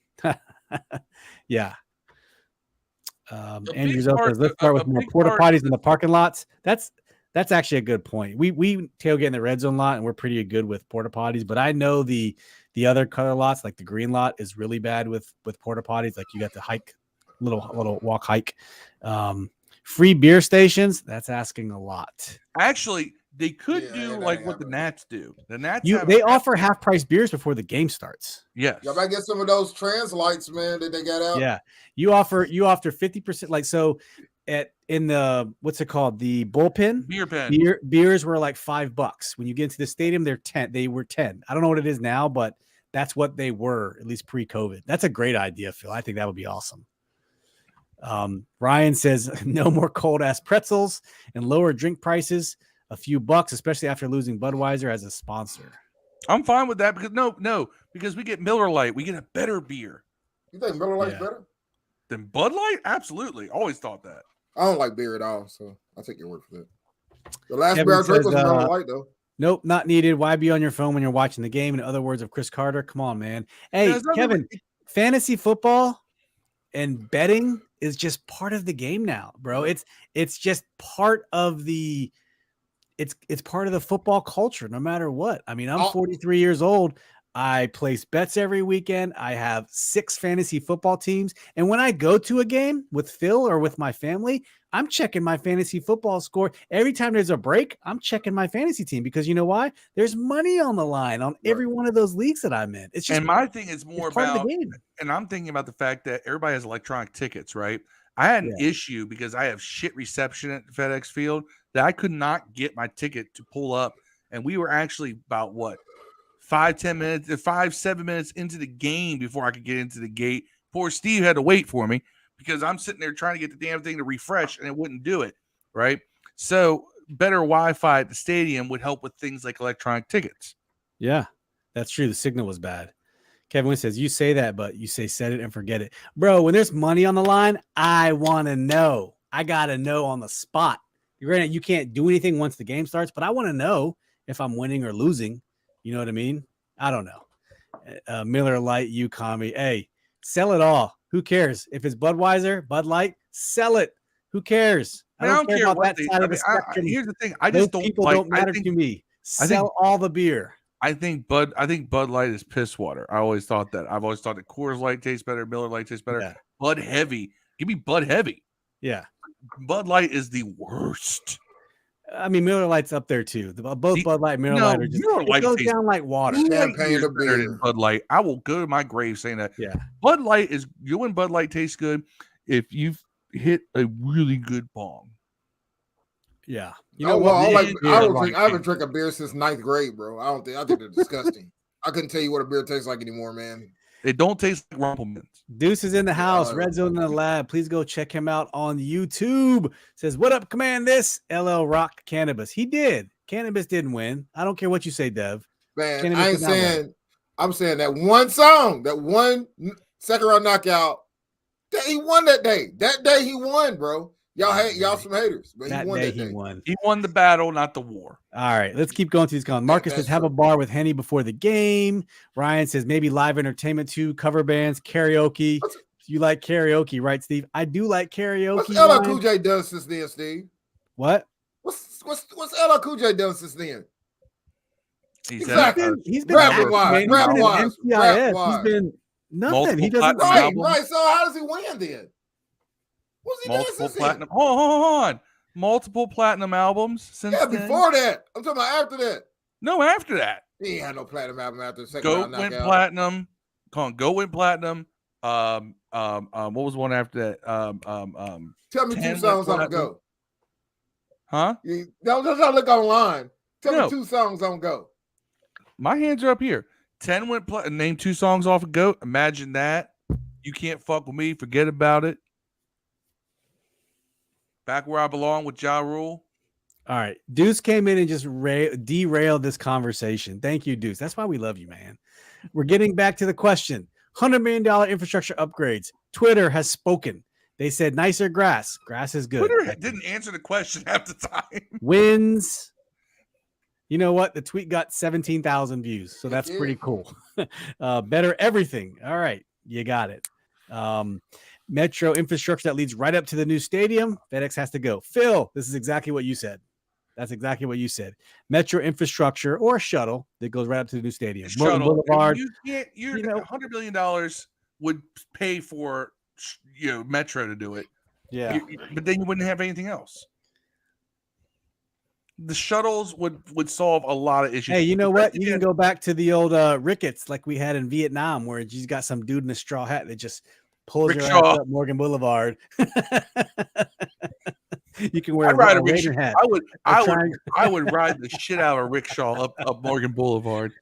Yeah. Andrew big part- says, let's start a with more big porta part- potties in the parking lots. That's actually a good point. We tailgate in the red zone lot, and we're pretty good with porta potties. But I know the other color lots, like the green lot, is really bad with porta potties. Like you got the hike, little walk hike. Free beer stations. That's asking a lot. Actually, they could Yeah, do they like gotta what the have Nats do. The Nats They offer half price beers before the game starts. Yes. Y'all better get some of those trans lights, man, that they got out. Yeah, you offer 50%. Like so, in the what's it called, the bullpen Beer pen. beers were like $5. When you get into the stadium, they're 10. They were 10. I don't know what it is now, but that's what they were at least pre-COVID. That's a great idea, Phil. I think that would be awesome. Ryan says no more cold ass pretzels and lower drink prices. A few bucks, especially after losing Budweiser as a sponsor. I'm fine with that because because we get Miller Lite. We get a better beer You think Miller Lite's Yeah. better? than Bud Light. Absolutely. Always thought that. I don't like beer at all, so I'll take your word for that. The last Kevin beer I drank says, was Miller Lite, though. Nope, not needed. Why be on your phone when you're watching the game? In other words of Chris Carter, come on, man. Hey, There's nothing- Kevin, fantasy football and betting is just part of the game now, bro. It's just part of the it's part of the football culture, no matter what. I mean, I'm 43 years old. I place bets every weekend. I have 6 fantasy football teams. And when I go to a game with Phil or with my family, I'm checking my fantasy football score. Every time there's a break, I'm checking my fantasy team because you know why? There's money on the line on every one of those leagues that I'm in. It's just And my thing is more part about of the game. and I'm thinking about the fact that everybody has electronic tickets, right? I had an Yeah. issue because I have shit reception at FedEx Field that I could not get my ticket to pull up. And we were actually about 7 minutes into the game before I could get into the gate. Poor Steve had to wait for me because I'm sitting there trying to get the damn thing to refresh and it wouldn't do it. Right. So better Wi-Fi at the stadium would help with things like electronic tickets. Yeah, that's true. The signal was bad. Kevin says, you say that, but you say set it and forget it. Bro, when there's money on the line, I want to know. I got to know on the spot. You can't do anything once the game starts, but I want to know if I'm winning or losing. You know what I mean? I don't know. Miller Lite, you commie. Hey, sell it all. Who cares? If it's Budweiser, Bud Light, sell it. Who cares? I don't care about what that side of the spectrum. here's the thing. I Those just don't people like. don't matter to me. Sell all the beer. I think Bud Light is piss water. I always thought that. I've always thought that Coors Light tastes better, Miller Light tastes better. Yeah. Bud Heavy. Give me Bud Heavy. Yeah. Bud Light is the worst. I mean, Miller Lite's up there too. Both Bud Light and Miller Lite are just Miller Lite goes tastes down like water. Champagne or better than beer. Bud Light. I will go to my grave saying that. Yeah. Bud Light is you know when Bud Light tastes good if you've hit a really good bong. Yeah. I haven't drank a beer since 9th grade, bro. I think they're disgusting. I couldn't tell you what a beer tastes like anymore, man. They don't taste like Rumplemans. Deuce is in the house. Red Zone in the lab. Please go check him out on YouTube. Says, what up, command this? LL rocked Cannabis. He did. Cannabis didn't win. I don't care what you say, Dev. Man, Cannabis I ain't saying. I'm saying that one song, that one second round knockout, that he won that day. That day he won, bro. Y'all some haters, but that he won day that day. He won. He won the battle, not the war. All right, let's keep going through these comments. Marcus says, have a bar with Henny before the game. Ryan says, maybe live entertainment too, cover bands, karaoke. You like karaoke, right, Steve? I do like karaoke. What's LL Cool J done since then, Steve? What? What's LL Cool J done since then? He's been rap-wise. He's been nothing. He doesn't right. So how does he win then? What's he done since platinum? Hold on. Multiple platinum albums since then? Before that. I'm talking about after that. No, after that. He ain't had no platinum album after the second Goat round went knockout. platinum. Goat went platinum. What was one after that? Tell me 2 songs on Go. Huh? Don't look online. Tell me 2 songs on Go. My hands are up here. 10 went platinum. Name 2 songs off of Goat. Imagine that. You Can't Fuck With Me. Forget About It. Back Where I Belong with Ja Rule. All right. Deuce came in and just derailed this conversation. Thank you, Deuce. That's why we love you, man. We're getting back to the question. $100 million infrastructure upgrades. Twitter has spoken. They said nicer grass. Grass is good. Twitter didn't answer the question half the time. Wins. You know what? The tweet got 17,000 views. So that's pretty cool. Better everything. All right. You got it. Metro infrastructure that leads right up to the new stadium. FedEx has to go. Phil, this is exactly what you said. That's exactly what you said. Metro infrastructure or a shuttle that goes right up to the new stadium. Shuttle. Boulevard. $100 million would pay for Metro to do it. Yeah. But then you wouldn't have anything else. The shuttles would solve a lot of issues. Hey, you know what? You can go back to the old rickets like we had in Vietnam, where you got some dude in a straw hat that just pulls your ass up Morgan Boulevard. You can wear a rickshaw hat. I would ride the shit out of a rickshaw up Morgan Boulevard.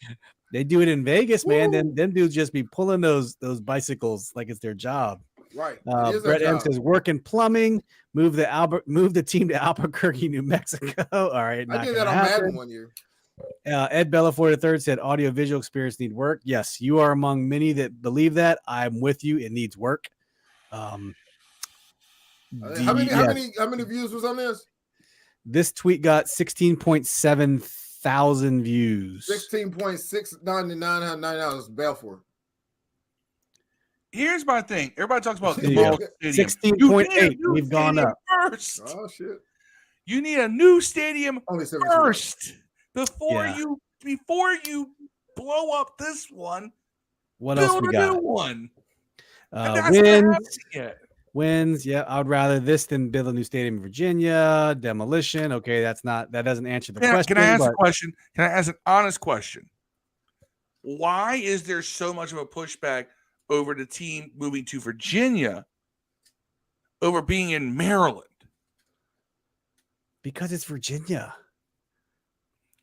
They do it in Vegas, man. Then them dudes just be pulling those bicycles like it's their job. Right. Brett M says work in plumbing. Move the team to Albuquerque, New Mexico. All right. I did that on Madden one year. Ed Bellafoy III said audio visual experience need work. Yes, you are among many that believe that. I'm with you. It needs work. How many views was on this? This tweet got 16.7 thousand views. 16.699 Belfort. Here's my thing. Everybody talks about 16.8. We've gone up. First. Oh shit! You need a new stadium first before you blow up this one. What else we got? New one. Wins. Yeah, I would rather this than build a new stadium in Virginia. Demolition. Okay, that doesn't answer the question. Can I ask a question? Can I ask an honest question? Why is there so much of a pushback over the team moving to Virginia over being in Maryland? Because it's Virginia.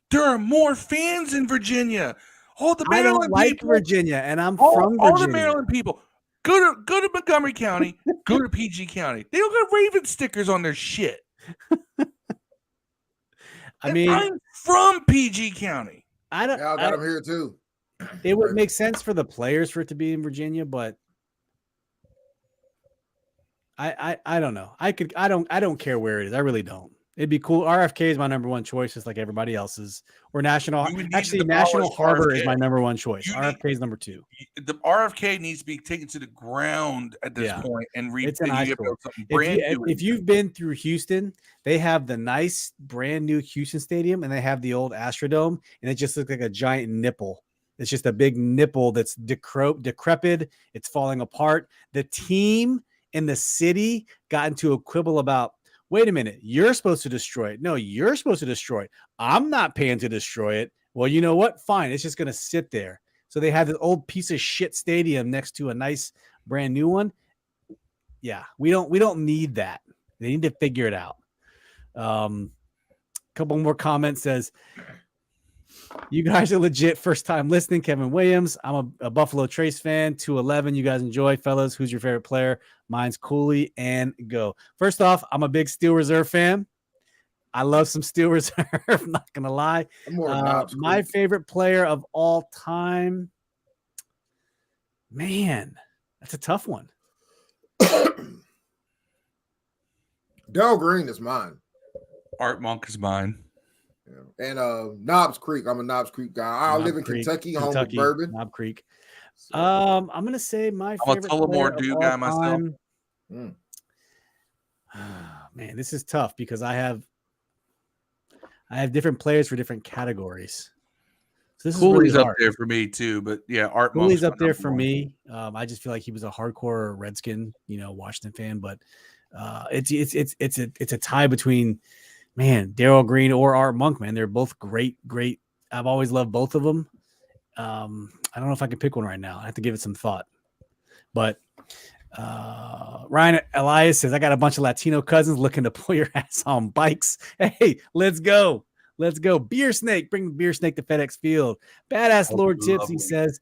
There are more fans in Virginia. All the Maryland I don't like people, Virginia, and I'm from Virginia. All the Maryland people. Go to Montgomery County. Go to PG County. They don't got Raven stickers on their shit. I'm from PG County. I got them here too. It would make sense for the players for it to be in Virginia, but I don't know. I don't care where it is. I really don't. It'd be cool. RFK is my number one choice, just like everybody else's. Or National Harbor is my number one choice. RFK is number 2. The RFK needs to be taken to the ground at this point and it's an if you've been through Houston, they have the nice brand new Houston Stadium and they have the old Astrodome, and it just looks like a giant nipple. It's just a big nipple that's decrepit. It's falling apart. The team in the city got into a quibble about wait a minute, you're supposed to destroy it. No, you're supposed to destroy it. I'm not paying to destroy it. Well, you know what? Fine. It's just going to sit there. So they have this old piece of shit stadium next to a nice brand new one. Yeah, we don't need that. They need to figure it out. Couple more comments says, you guys are legit first time listening. Kevin Williams. I'm a Buffalo Trace fan. 211. You guys enjoy, fellas. Who's your favorite player? Mine's Cooley and Go. First off, I'm a big Steel Reserve fan. I love some Steel Reserve. I'm not gonna lie. My favorite player of all time. Man, that's a tough one. Darryl Green is mine. Art Monk is mine. Yeah. And Knobs Creek. I'm a Knobs Creek guy. I live in Kentucky, home of bourbon. Knob Creek. So, I'm gonna say my favorite. I'm a Tullamore Dew guy myself. Man, this is tough because I have different players for different categories. So this Cooley's is really up there for me too, but yeah, Art Cooley's up there for me. I just feel like he was a hardcore Redskin, Washington fan, but it's a tie between, man, Darryl Green or Art Monk. Man, they're both great. I've always loved both of them. I don't know if I can pick one right now. I have to give it some thought. But Ryan Elias says, I got a bunch of Latino cousins looking to pull your ass on bikes. Hey, let's go. Beer Snake, bring the Beer Snake to FedEx Field. Badass Lord Tipsy says,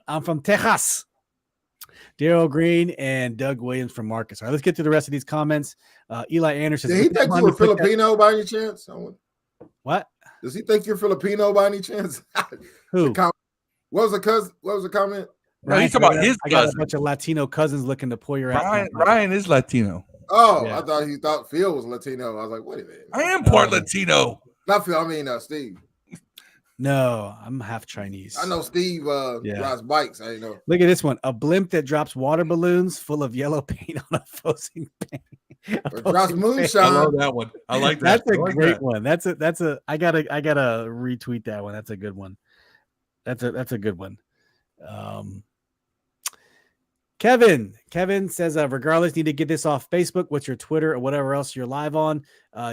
I'm from Texas. Darryl Green and Doug Williams from Marcus. All right, let's get to the rest of these comments. Eli Anderson. Did he think you were Filipino by any chance? What? Does he think you're Filipino by any chance? Who? What was the comment? No, he's talking about his I got a bunch of Latino cousins looking to pull your ass. Ryan is Latino. Oh, yeah. I thought Phil was Latino. I was like, wait a minute. I am part Latino. Not Phil, I mean Steve. No, I'm half Chinese. I know Steve rides bikes. I know. Look at this one. A blimp that drops water balloons full of yellow paint on opposing paint. Drops moonshine. I love that one. I like that. That's a great one. That's a I gotta retweet that one. That's a good one. That's a good one. Kevin says, regardless, need to get this off Facebook. What's your Twitter or whatever else you're live on?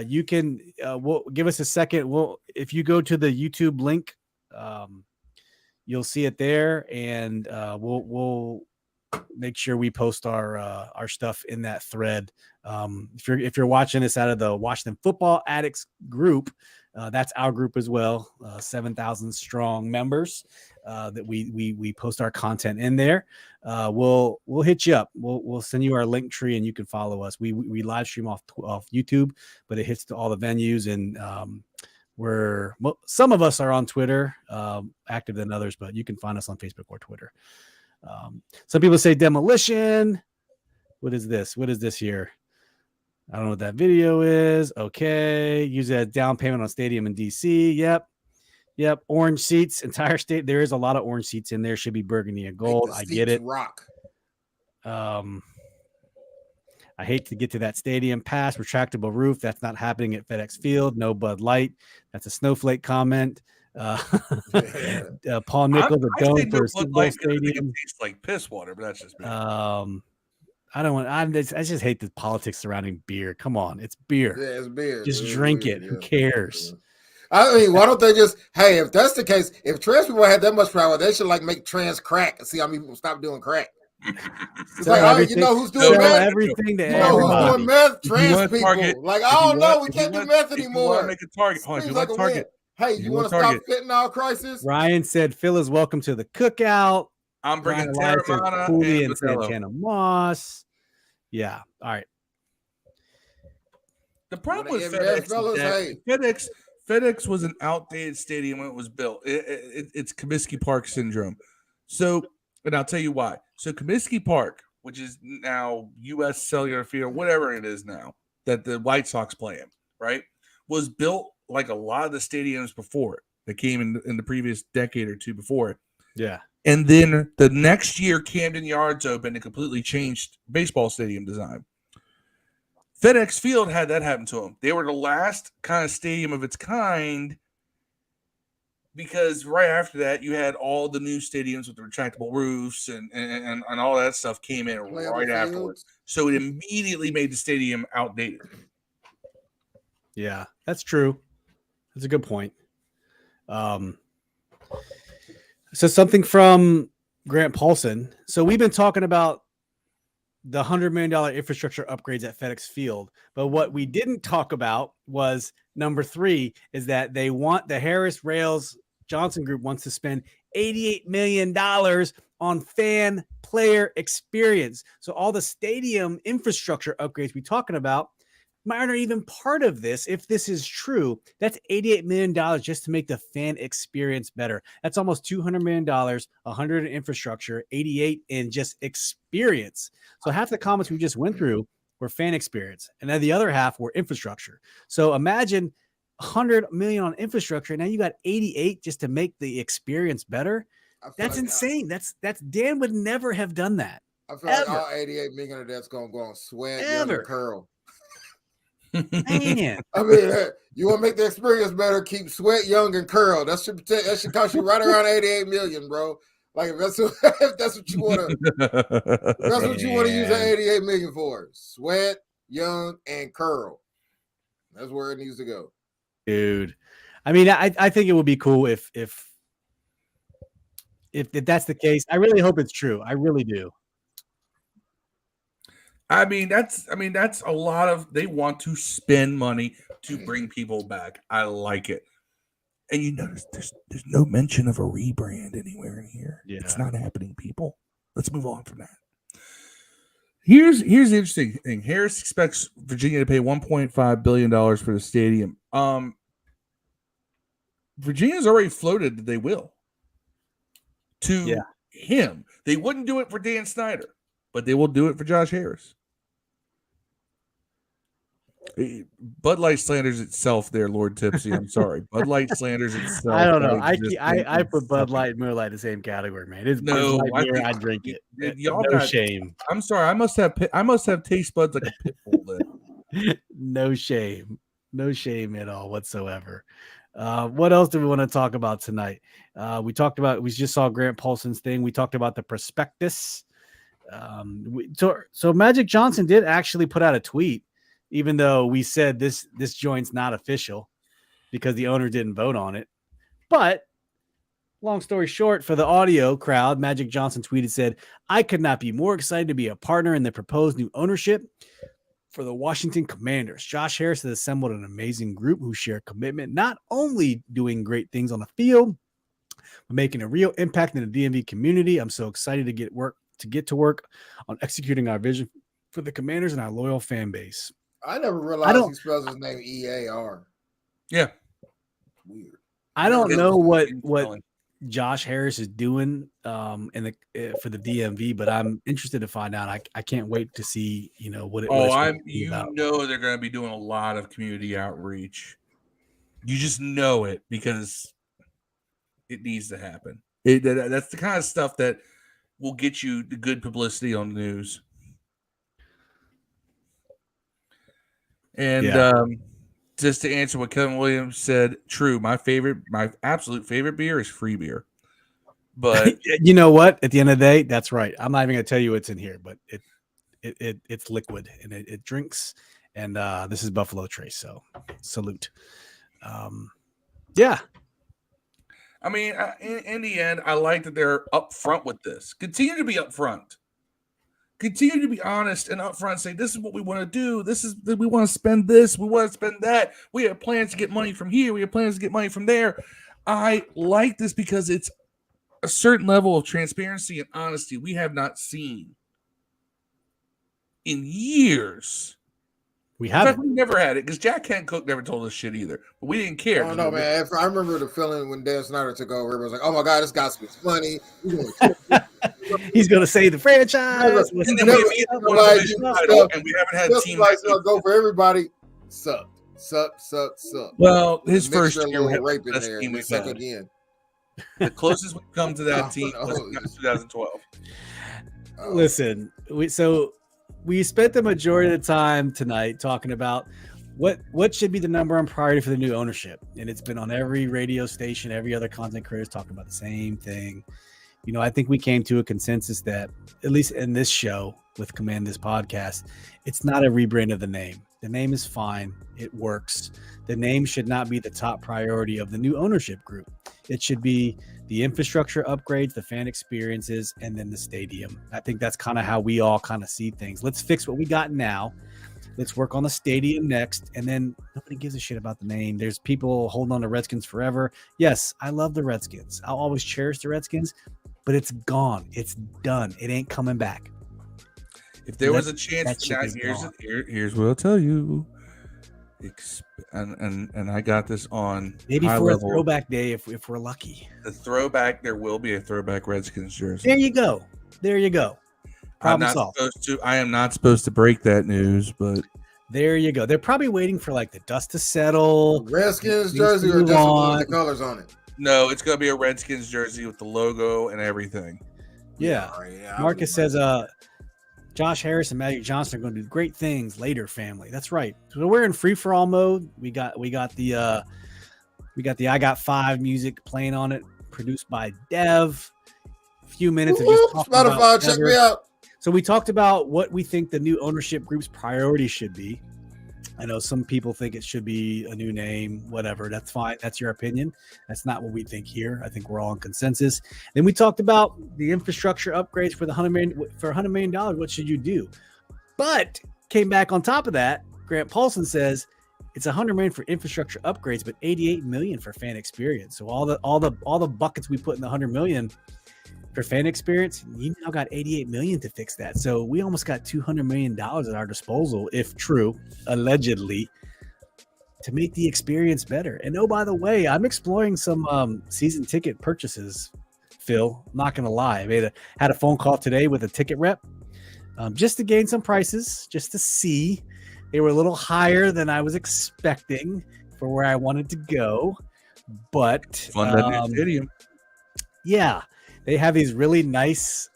You can we'll give us a second. If you go to the YouTube link, you'll see it there, and we'll make sure we post our stuff in that thread. If you're watching this out of the Washington Football Addicts group, that's our group as well. 7,000 strong members that we post our content in there. We'll hit you up. We'll send you our link tree and you can follow us. We live stream off YouTube, but it hits to all the venues, and some of us are on Twitter, active than others, but you can find us on Facebook or Twitter. Some people say demolition. What is this here? I don't know what that video is. Okay. Use it as down payment on stadium in DC. Yep. Orange seats, entire state. There is a lot of orange seats in there. Should be burgundy and gold. I get it. Rock. I hate to get to that stadium pass. Retractable roof. That's not happening at FedEx Field. No Bud Light. That's a snowflake comment. Paul Nichols, a dome for a Super Bowl stadium. It tastes like piss water, but that's just me. I just hate the politics surrounding beer. Come on, it's beer. Yeah, it's beer. Just drink it. Who cares? Yeah. I mean, why don't they just? Hey, if that's the case, if trans people had that much power, they should make trans crack and see how many people stop doing crack. It's like, you know who's doing meth? Everything to who's doing meth? Trans people. Target, I don't know. We can't do meth anymore. Make a target. If you want to target. Hey, you want to stop fentanyl crisis? Ryan said, Phil is welcome to the cookout. I'm bringing Terramana and Santana Moss. Yeah. All right. The problem with FedEx, FedEx was an outdated stadium when it was built. It's Comiskey Park syndrome. So, and I'll tell you why. So Comiskey Park, which is now U.S. Cellular Field, whatever it is now, that the White Sox play in, right, was built like a lot of the stadiums before it that came in the previous decade or two before it. Yeah. And then the next year, Camden Yards opened and completely changed baseball stadium design. FedEx Field had that happen to them. They were the last kind of stadium of its kind because right after that, you had all the new stadiums with the retractable roofs and all that stuff came in right afterwards. So it immediately made the stadium outdated. Yeah, that's true. That's a good point. So something from Grant Paulson. So we've been talking about the $100 million infrastructure upgrades at FedEx Field. But what we didn't talk about was number 3 is that they want the Harris Rails Johnson Group wants to spend $88 million on fan player experience. So all the stadium infrastructure upgrades we're talking about aren't even part of this. If this is true, that's $88 million just to make the fan experience better. That's almost $200 million, 100 in infrastructure, 88 in just experience. So half the comments we just went through were fan experience, and then the other half were infrastructure. So imagine 100 million on infrastructure. Now you got 88 just to make the experience better. That's insane. That's Dan would never have done that. I feel like all 88 million of that's gonna go on Sweat, Young, and Curl. Man. I mean, you want to make the experience better, keep Sweat, Young, and Curl. That should cost you right around 88 million, bro. Like if that's what you want to, that's what you want to use that 88 million for. Sweat, Young, and Curl. That's where it needs to go, dude. I mean, I think it would be cool if that's the case. I really hope it's true. I really do. I mean, that's a lot of, they want to spend money to bring people back. I like it. And you notice there's no mention of a rebrand anywhere in here. Yeah. It's not happening, people. Let's move on from that. Here's the interesting thing. Harris expects Virginia to pay $1.5 billion for the stadium. Virginia's already floated that they will. To him. They wouldn't do it for Dan Snyder, but they will do it for Josh Harris. Bud Light slanders itself there, Lord Tipsy. I'm sorry. Bud Light slanders itself. I don't know. I put Bud Light and Miller Lite in the same category, man. It's no, I drink it. Y'all no shame. I'm sorry. I must have taste buds like a pit bull then. No shame. No shame at all whatsoever. What else do we want to talk about tonight? We just saw Grant Paulson's thing. We talked about the prospectus. So Magic Johnson did actually put out a tweet, even though we said this joint's not official because the owner didn't vote on it. But long story short, for the audio crowd, Magic Johnson tweeted, said, "I could not be more excited to be a partner in the proposed new ownership for the Washington Commanders. Josh Harris has assembled an amazing group who share commitment, not only doing great things on the field, but making a real impact in the DMV community. I'm so excited to get to work on executing our vision for the Commanders and our loyal fan base." I never realized he spells his name EAR. Yeah. Weird. I don't know what Josh Harris is doing for the DMV, but I'm interested to find out. I can't wait to see, what it is. They're going to be doing a lot of community outreach. You just know it because it needs to happen. That's the kind of stuff that will get you the good publicity on the news. And just to answer what Kevin Williams said, true. My absolute favorite beer is free beer. But you know what? At the end of the day, that's right. I'm not even going to tell you what's in here, but it's liquid and it drinks. And this is Buffalo Trace, so salute. Yeah. I mean, in the end, I like that they're upfront with this. Continue to be upfront. Continue to be honest and upfront. Say, this is what we want to do. We want to spend this. We want to spend that. We have plans to get money from here. We have plans to get money from there. I like this because it's a certain level of transparency and honesty we have not seen in years. We haven't. We never had it because Jack Kent Cook never told us shit either. But we didn't care. I don't know, man. I remember the feeling when Dan Snyder took over. It was like, oh my God, this guy spends money. He's going to save the franchise. And we haven't had team go for everybody. Sucked. Well, his first year we had rape in there. And suck again. The closest we've come to that team was 2012. Listen, we spent the majority of the time tonight talking about what should be the number one priority for the new ownership. And it's been on every radio station, every other content creator is talking about the same thing. I think we came to a consensus that, at least in this show with Command This Podcast, it's not a rebrand of the name. The name is fine. It works. The name should not be the top priority of the new ownership group. It should be the infrastructure upgrades, the fan experiences, and then the stadium. I think that's kind of how we all kind of see things. Let's fix what we got now. Let's work on the stadium next. And then nobody gives a shit about the name. There's people holding on to Redskins forever. Yes, I love the Redskins. I'll always cherish the Redskins, but it's gone. It's done. It ain't coming back. If there was a chance, now here's what I'll tell you. And I got this on maybe for a throwback day if we're lucky. The throwback, there will be a throwback Redskins jersey. There you go. I am not supposed to break that news, but there you go. They're probably waiting for like the dust to settle. Redskins jersey or just the colors on it? No, it's gonna be a Redskins jersey with the logo and everything. Yeah. Marcus says Josh Harris and Magic Johnson are going to do great things later, family. That's right. So we're in free for all mode. We got the I Got Five music playing on it, produced by Dev. A few minutes of just talking Spotify, check me out. So we talked about what we think the new ownership group's priority should be. I know some people think it should be a new name, whatever. That's fine. That's your opinion. That's not what we think here. I think we're all in consensus. Then we talked about the infrastructure upgrades for $100 million. What should you do? But came back on top of that. Grant Paulson says it's $100 million for infrastructure upgrades, but $88 million for fan experience. So all the buckets we put in the $100 million for fan experience, you now got $88 million to fix that. So we almost got $200 million at our disposal, if true, allegedly, to make the experience better. And oh, by the way, I'm exploring some season ticket purchases, Phil. I'm not gonna lie. I had a phone call today with a ticket rep just to gain some prices, just to see. They were a little higher than I was expecting for where I wanted to go, but stadium. Yeah. They have these really nice,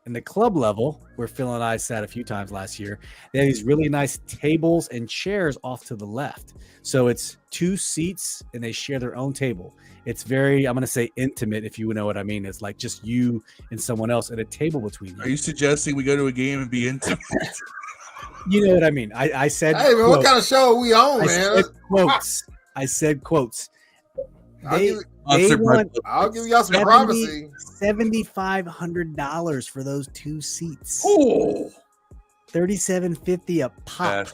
in the club level, where Phil and I sat a few times last year, they have these really nice tables and chairs off to the left. So it's 2 seats and they share their own table. It's very, I'm going to say intimate, if you know what I mean. It's like just you and someone else at a table between you. Are you suggesting we go to a game and be intimate? You know what I mean. I said, hey, man, what kind of show are we on, man? I said quotes. I'll give y'all some privacy. $7,500 for those 2 seats. Oh, $3,750 a pop.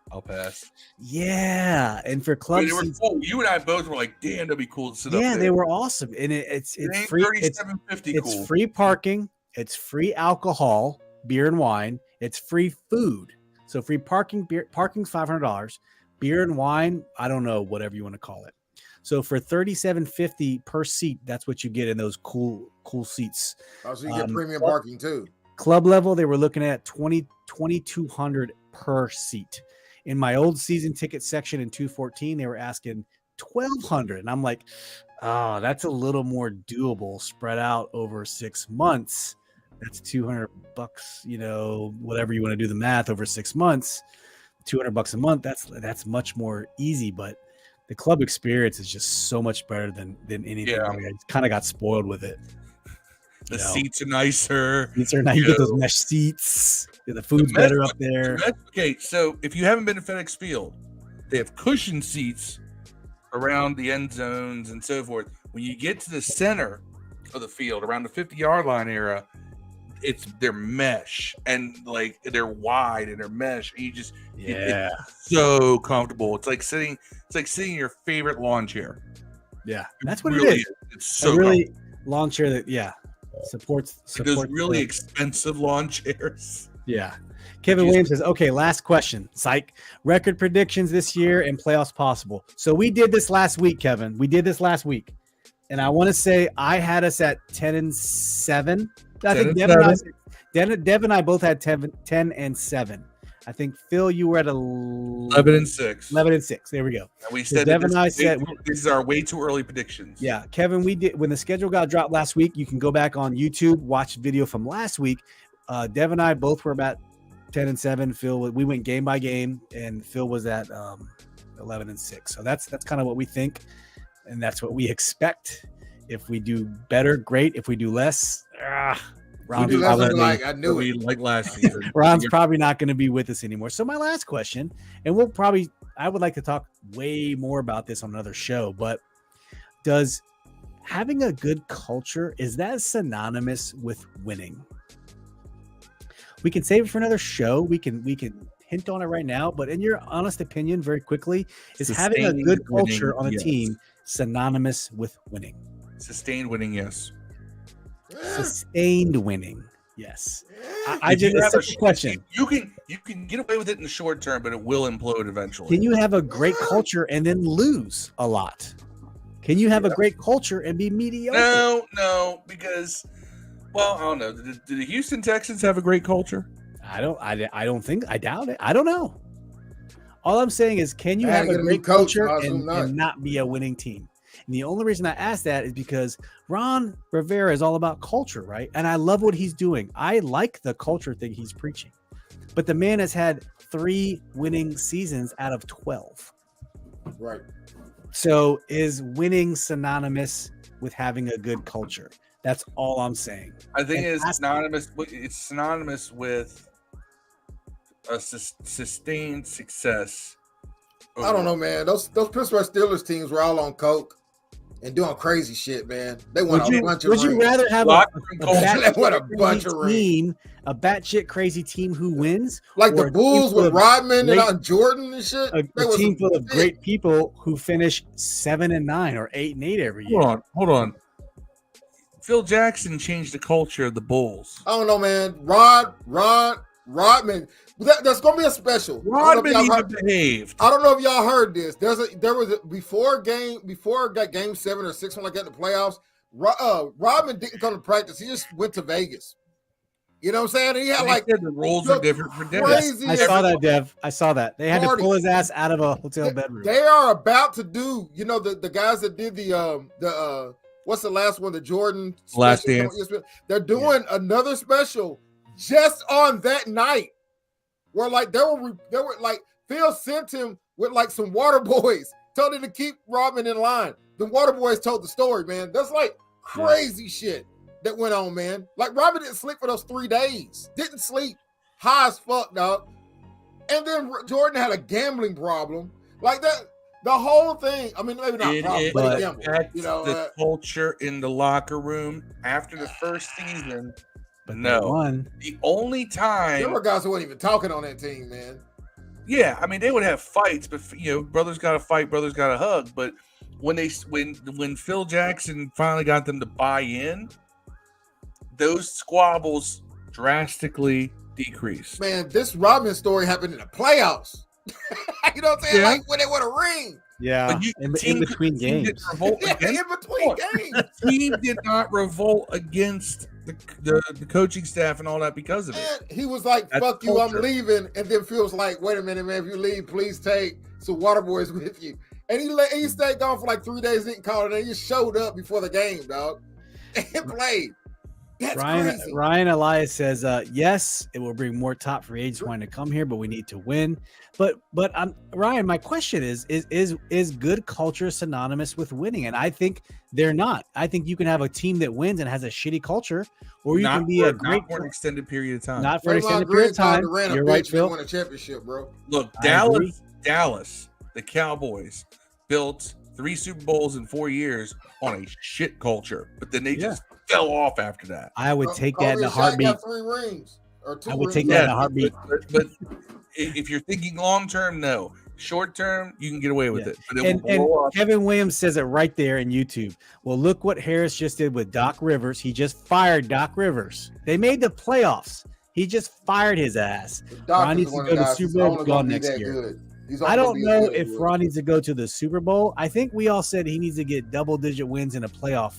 I'll pass. Yeah, and for club seats, you and I both were like, "Damn, that'd be cool to sit up there." Yeah, they were awesome, and it's free. It's free parking. It's free alcohol, beer and wine. It's free food. So free parking. Parking's $500. Beer and wine, I don't know, whatever you want to call it. So for $3,750 per seat, that's what you get in those cool seats. Oh, so you get premium parking too. Club level, they were looking at $2,200 per seat. In my old season ticket section in 214, they were asking $1,200, and I'm like, oh, that's a little more doable, spread out over 6 months. That's $200, whatever you want to do the math over 6 months, $200 a month. That's much more easy, but the club experience is just so much better than anything. Yeah. I kind of got spoiled with it. The seats are nicer. Seats are nice. You get those mesh seats. Yeah, the food's better up there. Okay, so if you haven't been to FedEx Field, they have cushion seats around the end zones and so forth. When you get to the center of the field, around the 50-yard line area, they're mesh and like they're wide and they're mesh. And you just it's so comfortable. It's like sitting in your favorite lawn chair. Yeah, that's what it is. It's so really lawn chair that supports those really expensive lawn chairs. Yeah. Kevin Williams says, okay, last question. Psych. Record predictions this year and playoffs possible. So we did this last week, Kevin. We did this last week. And I want to say I had us at 10-7. I think Dev and I both had 10-7. I think Phil, you were at 11-6. 11-6. There we go. And we said Dev and I said these are way too early predictions. Yeah, Kevin, we did when the schedule got dropped last week. You can go back on YouTube, watch the video from last week. Dev and I both were about 10-7. Phil, we went game by game, and Phil was at 11-6. So that's kind of what we think, and that's what we expect. If we do better, great. If we do less, Ron's You probably, listen like I knew We it. like last season. Ron's probably not going to be with us anymore. So my last question, and I would like to talk way more about this on another show, but does having a good culture, is that synonymous with winning? We can save it for another show. We can hint on it right now, but in your honest opinion, very quickly, is having a Sustained good culture winning, on a yes. team synonymous with winning? Sustained winning, yes. Sustained winning, yes. If you It's have a question. You can get away with it in the short term, but it will implode eventually. Can you have a great culture and then lose a lot? Can you have a great culture and be mediocre? No, because, well, I don't know. Did the Houston Texans have a great culture? I don't think. I doubt it. I don't know. All I'm saying is, can you I have had to a get a new great coach, culture I assume not. and not be a winning team? And the only reason I ask that is because Ron Rivera is all about culture, right? And I love what he's doing. I like the culture thing he's preaching. But the man has had 3 winning seasons out of 12. Right. So is winning synonymous with having a good culture? That's all I'm saying. I think And it's synonymous. It's synonymous with a sustained success. I don't know, man. Those Pittsburgh Steelers teams were all on coke and doing crazy shit, man. They won a bunch of Would you rings. rather have Locker room culture. They won a batshit bunch of crazy rings. team, a batshit crazy team who wins, Like or the a team Bulls full with of Rodman great- and Jordan and shit? a They was team full of shit. great people who finish 7-9 or 8-8 every year? Hold on. Phil Jackson changed the culture of the Bulls. I don't know, man. Rodman. That's gonna be a special. Rodman even behaved. I don't know if y'all heard this. There was before game 7 or 6 when I got in the playoffs. Rodman didn't come to practice. He just went to Vegas. You know what I'm saying? And he had And like he said the rules are different for Denver. crazy. I saw that, Dev. I saw that. They had to Party. pull his ass out of a hotel bedroom. They are about to do. You know the guys that did the what's the last one? The Jordan Last special? Dance. They're doing another special just on that night. Where like they were like Phil sent him with like some water boys, told him to keep Rodman in line. The water boys told the story, man. That's like crazy shit that went on, man. Like Rodman didn't sleep for those 3 days. Didn't sleep, high as fuck, dog. And then Jordan had a gambling problem, like that. The whole thing. I mean, maybe not problem, but he gambled. Affects You know, the culture in the locker room after the first season. But No. they won. The only time, there were guys who weren't even talking on that team, man. yeah, I mean they would have fights, but brothers got to fight, brothers got to hug. But when Phil Jackson finally got them to buy in, those squabbles drastically decreased. Man, this Rodman story happened in the playoffs. You know what I'm saying? Yeah. Like when they won a ring. Yeah, But in team between didn't games. revolt Yeah, against in between games. the team did not revolt against the coaching staff and all that because of it. Man, he was like, That's fuck you, culture. I'm leaving. And then Phil was like, wait a minute, man, if you leave, please take some water boys with you. And he stayed gone for like 3 days, didn't call it, and he showed up before the game, dog. And played. That's crazy. Ryan Elias says, yes, it will bring more top free agents wanting to come here, but we need to win. But Ryan, my question is good culture synonymous with winning? And I think they're not. I think you can have a team that wins and has a shitty culture, or you can be a great not for an extended period of time. not for an extended period of time. You're right, Phil. Won a championship, bro. Look, I agree. Dallas, the Cowboys built 3 Super Bowls in 4 years on a shit culture, but then they just fell off after that. I would take Kobe that in a and Shaq heartbeat. got 3 rings or 2 I would rings. take that in a heartbeat. But if you're thinking long term, no. Short term, you can get away with Yeah. it. But it will And blow up. Kevin Williams says it right there in YouTube. Well, look what Harris just did with Doc Rivers. He just fired Doc Rivers. They made the playoffs. He just fired his ass. Ron needs to go to the Super Bowl, gone next year. I don't know if Ron needs to go to the Super Bowl. I think we all said he needs to get double-digit wins in a playoff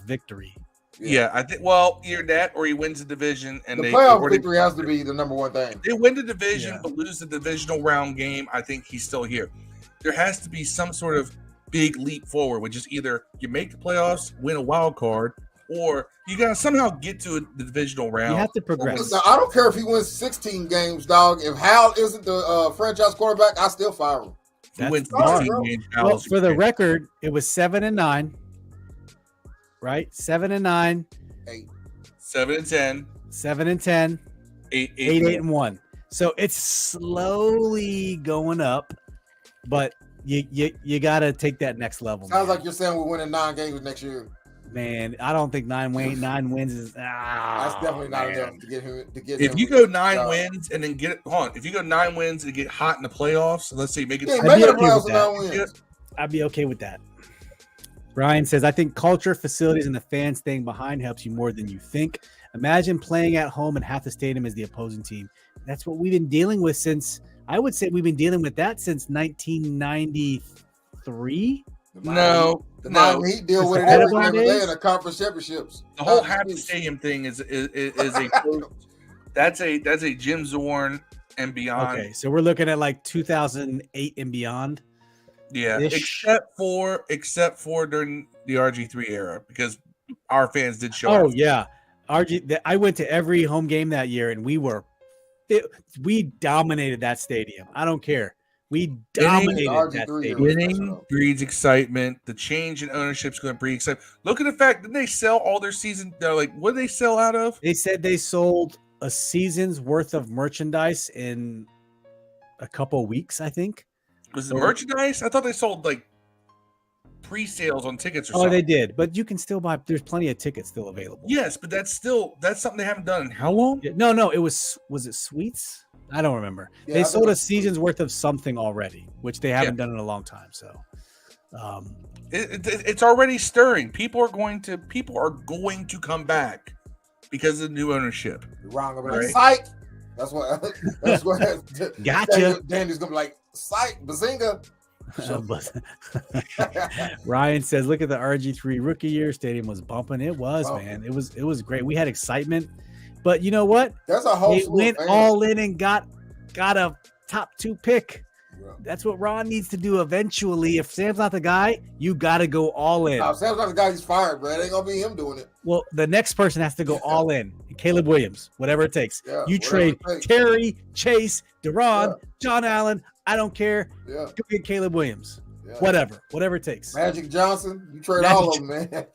victory. Yeah, I think. Well, either that or he wins the division, and The they playoff victory has to be the number one thing. They win the division, Yeah. but lose the divisional round game. I think he's still here. There has to be some sort of big leap forward, which is either you make the playoffs, win a wild card, or you got to somehow get to the divisional round. You have to progress. Now, I don't care if he wins 16 games, dog. If Hal isn't the franchise quarterback, I still fire him. If he wins That's 16 fine, games, Well, Dallas for the can- record, it was 7-9, right? 7-9. 8. 7-10, 7-10, 8-1. So it's slowly going up, but you got to take that next level. Sounds like you're saying we're winning 9 games next year. Man, I don't think 9 wins is. That's definitely not enough to get him. If you go 9 wins and then if you go 9 wins and get hot in the playoffs, let's say make it. Yeah, make it the playoffs and 9 wins. I'd be okay with that. Brian says, I think culture, facilities, and the fans staying behind helps you more than you think. Imagine playing at home and half the stadium is the opposing team. That's what we've been dealing with since. I would say we've been dealing with that since 1993. The Miami Heat deal with it every day in the conference championships. The whole half the stadium thing is a that's a Jim Zorn and beyond. Okay, so we're looking at like 2008 and beyond. Yeah, except for during the RG3 era, because our fans did show up. Oh yeah, I went to every home game that year, and we dominated that stadium. I don't care. We dominated that stadium. Winning breeds excitement. The change in ownership is going to breed excitement. Look at the fact that they sell all their season. They're like, what did they sell out of? They said they sold a season's worth of merchandise in a couple weeks, I think. Was it merchandise? I thought they sold like pre-sales on tickets or something. Oh, they did, but you can still buy. There's plenty of tickets still available. Yes, but that's something they haven't done in how long? No, it was it Sweets? I don't remember. Yeah, they sold a season's worth of something already, which they haven't done in a long time. So, it's already stirring. People are going to come back because of the new ownership. You're wrong about that. Psych. That's what. Gotcha. Danny's gonna be like, psych, bazinga. Ryan says, "Look at the RG3 rookie year. Stadium was bumping. It was, man. It was great. We had excitement." But you know what? That's a whole. They went all in and got a top 2 pick. Yeah. That's what Ron needs to do eventually. If Sam's not the guy, you got to go all in. No, Sam's not the guy. He's fired, bro. It ain't gonna be him doing it. Well, the next person has to go all in. Caleb Williams, whatever it takes. Yeah, you trade Terry, Chase, Deron, John Allen. I don't care. Yeah. Go get Caleb Williams. Yeah. Whatever it takes. Magic Johnson, you trade all of them, man.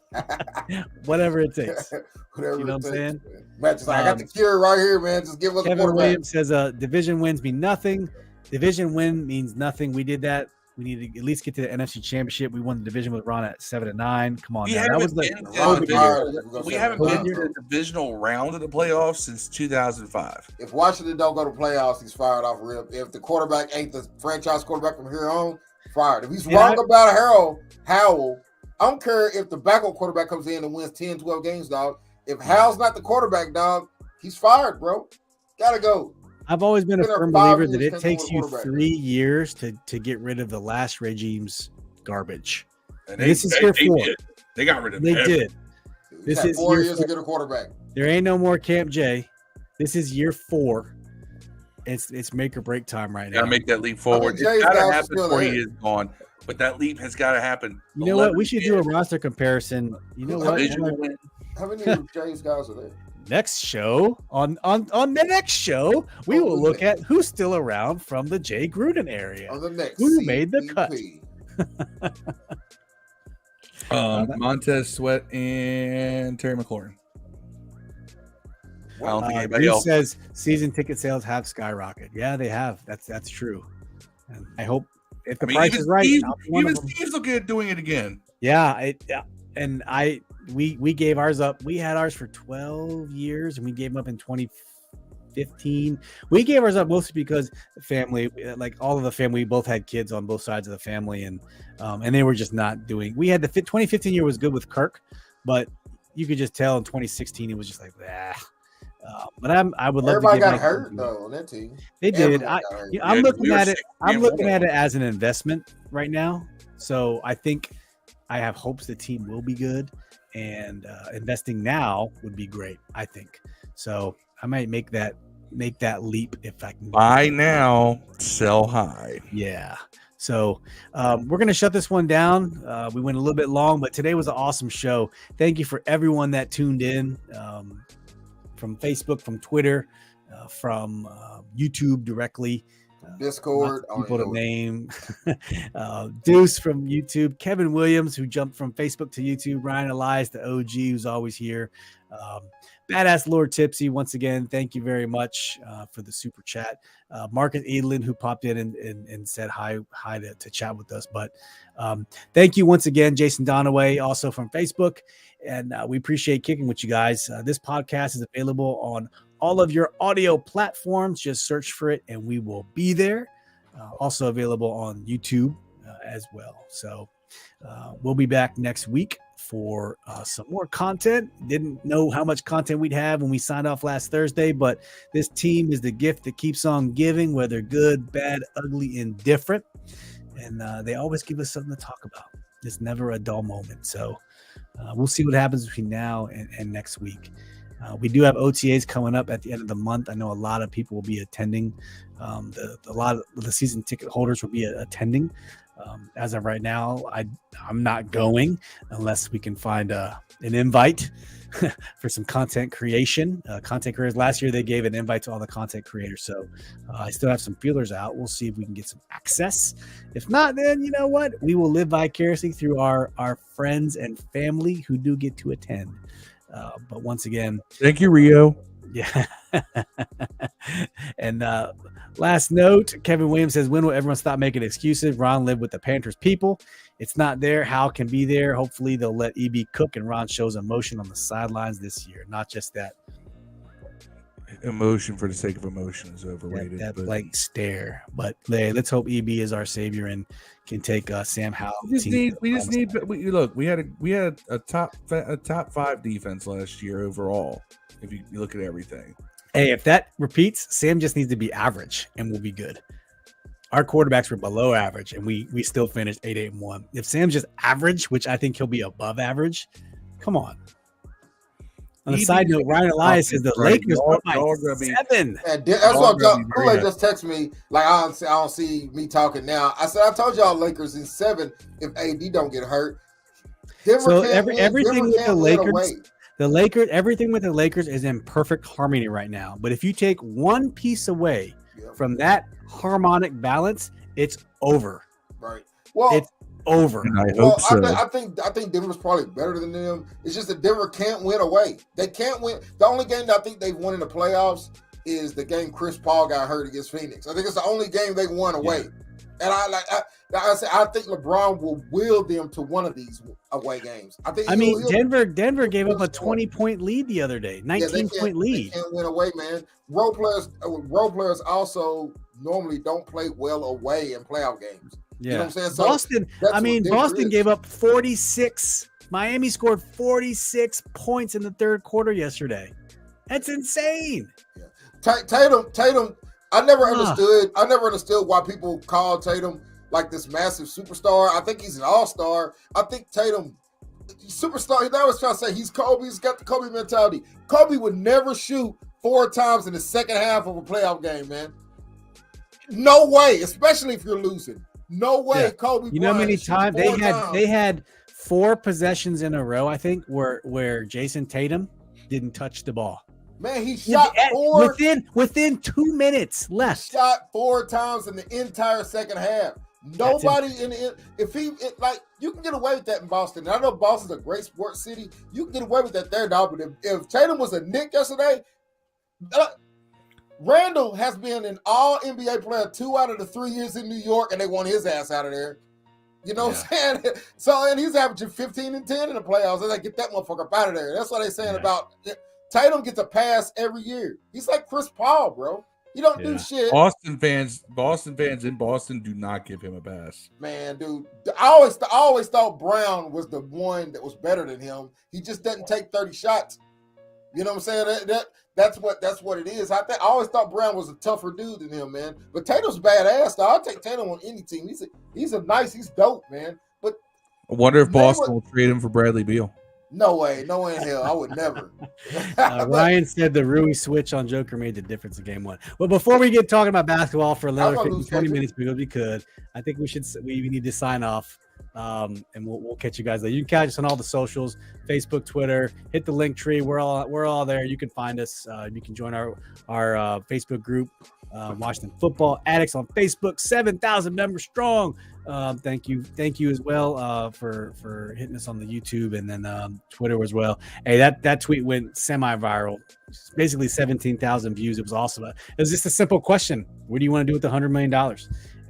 Whatever it takes. Whatever you know what I'm saying? Magic, I got the cure right here, man. Just give us Kevin a quarterback. Williams says division wins mean nothing. Division win means nothing. We did that. We need to at least get to the NFC Championship. We won the division with Ron at 7-9. Come on, we haven't been to the divisional round of the playoffs since 2005. If Washington don't go to playoffs, he's fired off rip. If the quarterback ain't the franchise quarterback from here on, fired. If he's wrong about Howell, I don't care if the backup quarterback comes in and wins 10, 12 games, dog. If Howell's not the quarterback, dog, he's fired, bro. Gotta go. I've always been a firm believer that it takes you 3 years to get rid of the last regime's garbage. And this is year 4. They got rid of it. They did. This is 4 years to get a quarterback. There ain't no more Camp J. This is year 4. It's make or break time right now. Gotta make that leap forward. It's gotta happen before he is gone. But that leap has got to happen. You know what? We should do a roster comparison. You know what? How many of Jay's guys are there? Next show on the next show, we will look at who's still around from the Jay Gruden area. On the next, who made the cut? Montez Sweat and Terry McLaurin. I don't think anybody else says season ticket sales have skyrocketed. Yeah, they have. That's true. And I hope if the price is right, even Steve's looking at doing it again. Yeah, we gave ours up. We had ours for 12 years, and we gave them up in 2015. We gave ours up mostly because the family, like all of the family, we both had kids on both sides of the family, and they were just not doing. We had 2015 year was good with Kirk, but you could just tell in 2016 it was just like that. But I would love Everybody to get got hurt though on that team. They did. I'm looking at it. I'm looking at it as an investment right now. So I think I have hopes the team will be good, and investing now would be great. I think so. I might make that leap if I can. Buy now, sell high. Yeah. So we're going to shut this one down. We went a little bit long, but today was an awesome show. Thank you for everyone that tuned in. From Facebook, from Twitter, from YouTube directly. Discord. People to name. Deuce from YouTube. Kevin Williams, who jumped from Facebook to YouTube. Ryan Elias, the OG, who's always here. Badass Lord Tipsy, once again, thank you very much for the super chat. Marcus Edelin, who popped in and said hi to chat with us. But thank you once again, Jason Donaway, also from Facebook. And we appreciate kicking with you guys. This podcast is available on all of your audio platforms. Just search for it and we will be there. Also available on YouTube as well. So we'll be back next week for some more content. Didn't know how much content we'd have when we signed off last Thursday, but this team is the gift that keeps on giving, whether good, bad, ugly, indifferent. And they always give us something to talk about. It's never a dull moment. So we'll see what happens between now and next week. We do have OTAs coming up at the end of the month. I know a lot of people will be attending. A lot of the season ticket holders will be attending. As of right now, I'm not going unless we can find an invite for some content creation. Content creators last year, they gave an invite to all the content creators. So I still have some feelers out. We'll see if we can get some access. If not, then you know what? We will live vicariously through our friends and family who do get to attend. But once again, thank you, Rio. Yeah. And last note, Kevin Williams says, when will everyone stop making excuses? Ron lived with the Panthers people. It's not there. Hal can be there. Hopefully they'll let EB cook and Ron shows emotion on the sidelines this year. Not just that. Emotion for the sake of emotion is overrated. That blank stare. But let's hope EB is our savior and can take Sam Howell. We had a top 5 defense last year overall. If you look at everything. Hey, if that repeats, Sam just needs to be average and we'll be good. Our quarterbacks were below average and we still finished 8-1. If Sam's just average, which I think he'll be above average, come on. On a side note, Ryan Elias says the Lakers won by 7. That's what Kool-Aid just texted me. Like I don't see me talking now. I said I told y'all Lakers in 7 if AD don't get hurt. Everything with the Lakers. Everything with the Lakers is in perfect harmony right now. But if you take one piece away from that harmonic balance, it's over. Right. Well, it's over. I hope so. I think Denver's probably better than them. It's just that Denver can't win away. They can't win. The only game that I think they've won in the playoffs is the game Chris Paul got hurt against Phoenix. I think it's the only game they won away. Yeah. And I think LeBron will will them to one of these away games. Denver gave up a 20-point lead the other day, 19-point lead. They can't win away, man. Role players also normally don't play well away in playoff games. Yeah. You know what I'm saying? Boston gave up 46. Miami scored 46 points in the third quarter yesterday. That's insane. Yeah. Tatum. I never understood why people call Tatum like this massive superstar. I think he's an all-star. I think Tatum, superstar, he always trying to say he's Kobe. He's got the Kobe mentality. Kobe would never shoot 4 times in the second half of a playoff game, man. No way, especially if you're losing. No way, Kobe. You know how many times they had 4 possessions in a row, I think, where Jason Tatum didn't touch the ball. Man, he shot 4 within 2 minutes left. He shot 4 times in the entire second half. Nobody you can get away with that in Boston. And I know Boston's a great sports city. You can get away with that there, dog. But if Tatum was a Knick yesterday, Randall has been an all NBA player 2 out of the 3 years in New York, and they want his ass out of there. You know what I'm saying? So, and he's averaging 15 and 10 in the playoffs. They're like, get that motherfucker up out of there. That's what they're saying about Tatum gets a pass every year. He's like Chris Paul, bro. He don't do shit. Boston fans in Boston do not give him a pass. Man, dude, I always thought Brown was the one that was better than him. He just doesn't take 30 shots. You know what I'm saying? That's what it is. I always thought Brown was a tougher dude than him, man. But Tatum's badass, though. I'll take Tatum on any team. He's dope, man. But I wonder if Boston will trade him for Bradley Beal. No way in hell. I would never. Ryan said the Rui switch on Joker made the difference in game 1. Well, before we get talking about basketball for another 20 minutes, because we could, I think we need to sign off. And we'll catch you guys there. You can catch us on all the socials, Facebook, Twitter. Hit the link tree. We're all there. You can find us. You can join our Facebook group, Washington Football Addicts on Facebook. 7,000 members strong. Thank you as well for hitting us on the YouTube and then Twitter as well. Hey, that tweet went semi-viral. Basically 17,000 views. It was awesome. It was just a simple question. What do you want to do with the $100 million?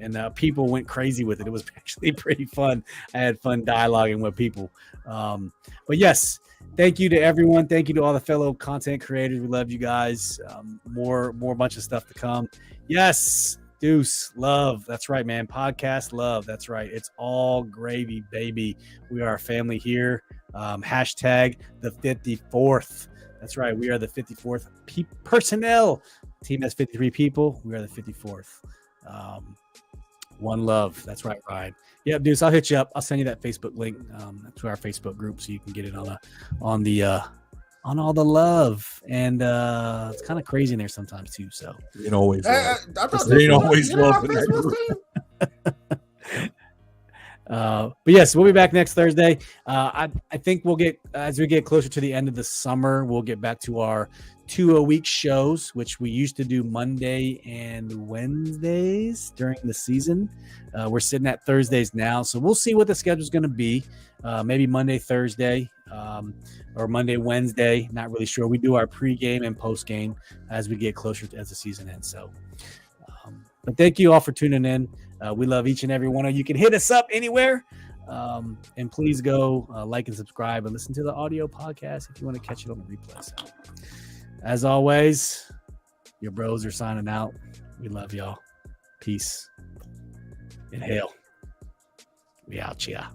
And people went crazy with it. It was actually pretty fun. I had fun dialoguing with people. But yes, thank you to everyone. Thank you to all the fellow content creators. We love you guys. More bunch of stuff to come. Yes, Deuce, love. That's right, man. Podcast love. That's right. It's all gravy, baby. We are a family here. Hashtag the 54th. That's right. We are the 54th personnel. Team has 53 people. We are the 54th. One love. That's right, Ryan. Yep, Deuce, I'll hit you up. I'll send you that Facebook link to our Facebook group so you can get it on all the love. And it's kind of crazy in there sometimes too. So you know, always love but yes, we'll be back next Thursday. I think we'll get, as we get closer to the end of the summer, we'll get back to our 2-a-week shows, which we used to do Monday and Wednesdays during the season. We're sitting at Thursdays now, so we'll see what the schedule is going to be. Maybe Monday, Thursday, or Monday, Wednesday. Not really sure. We do our pregame and postgame as we get closer as the season ends. So, but thank you all for tuning in. We love each and every one of you. You can hit us up anywhere. And please go like and subscribe and listen to the audio podcast if you want to catch it on the replay. So, as always, your bros are signing out. We love y'all. Peace. Inhale. We out, ya.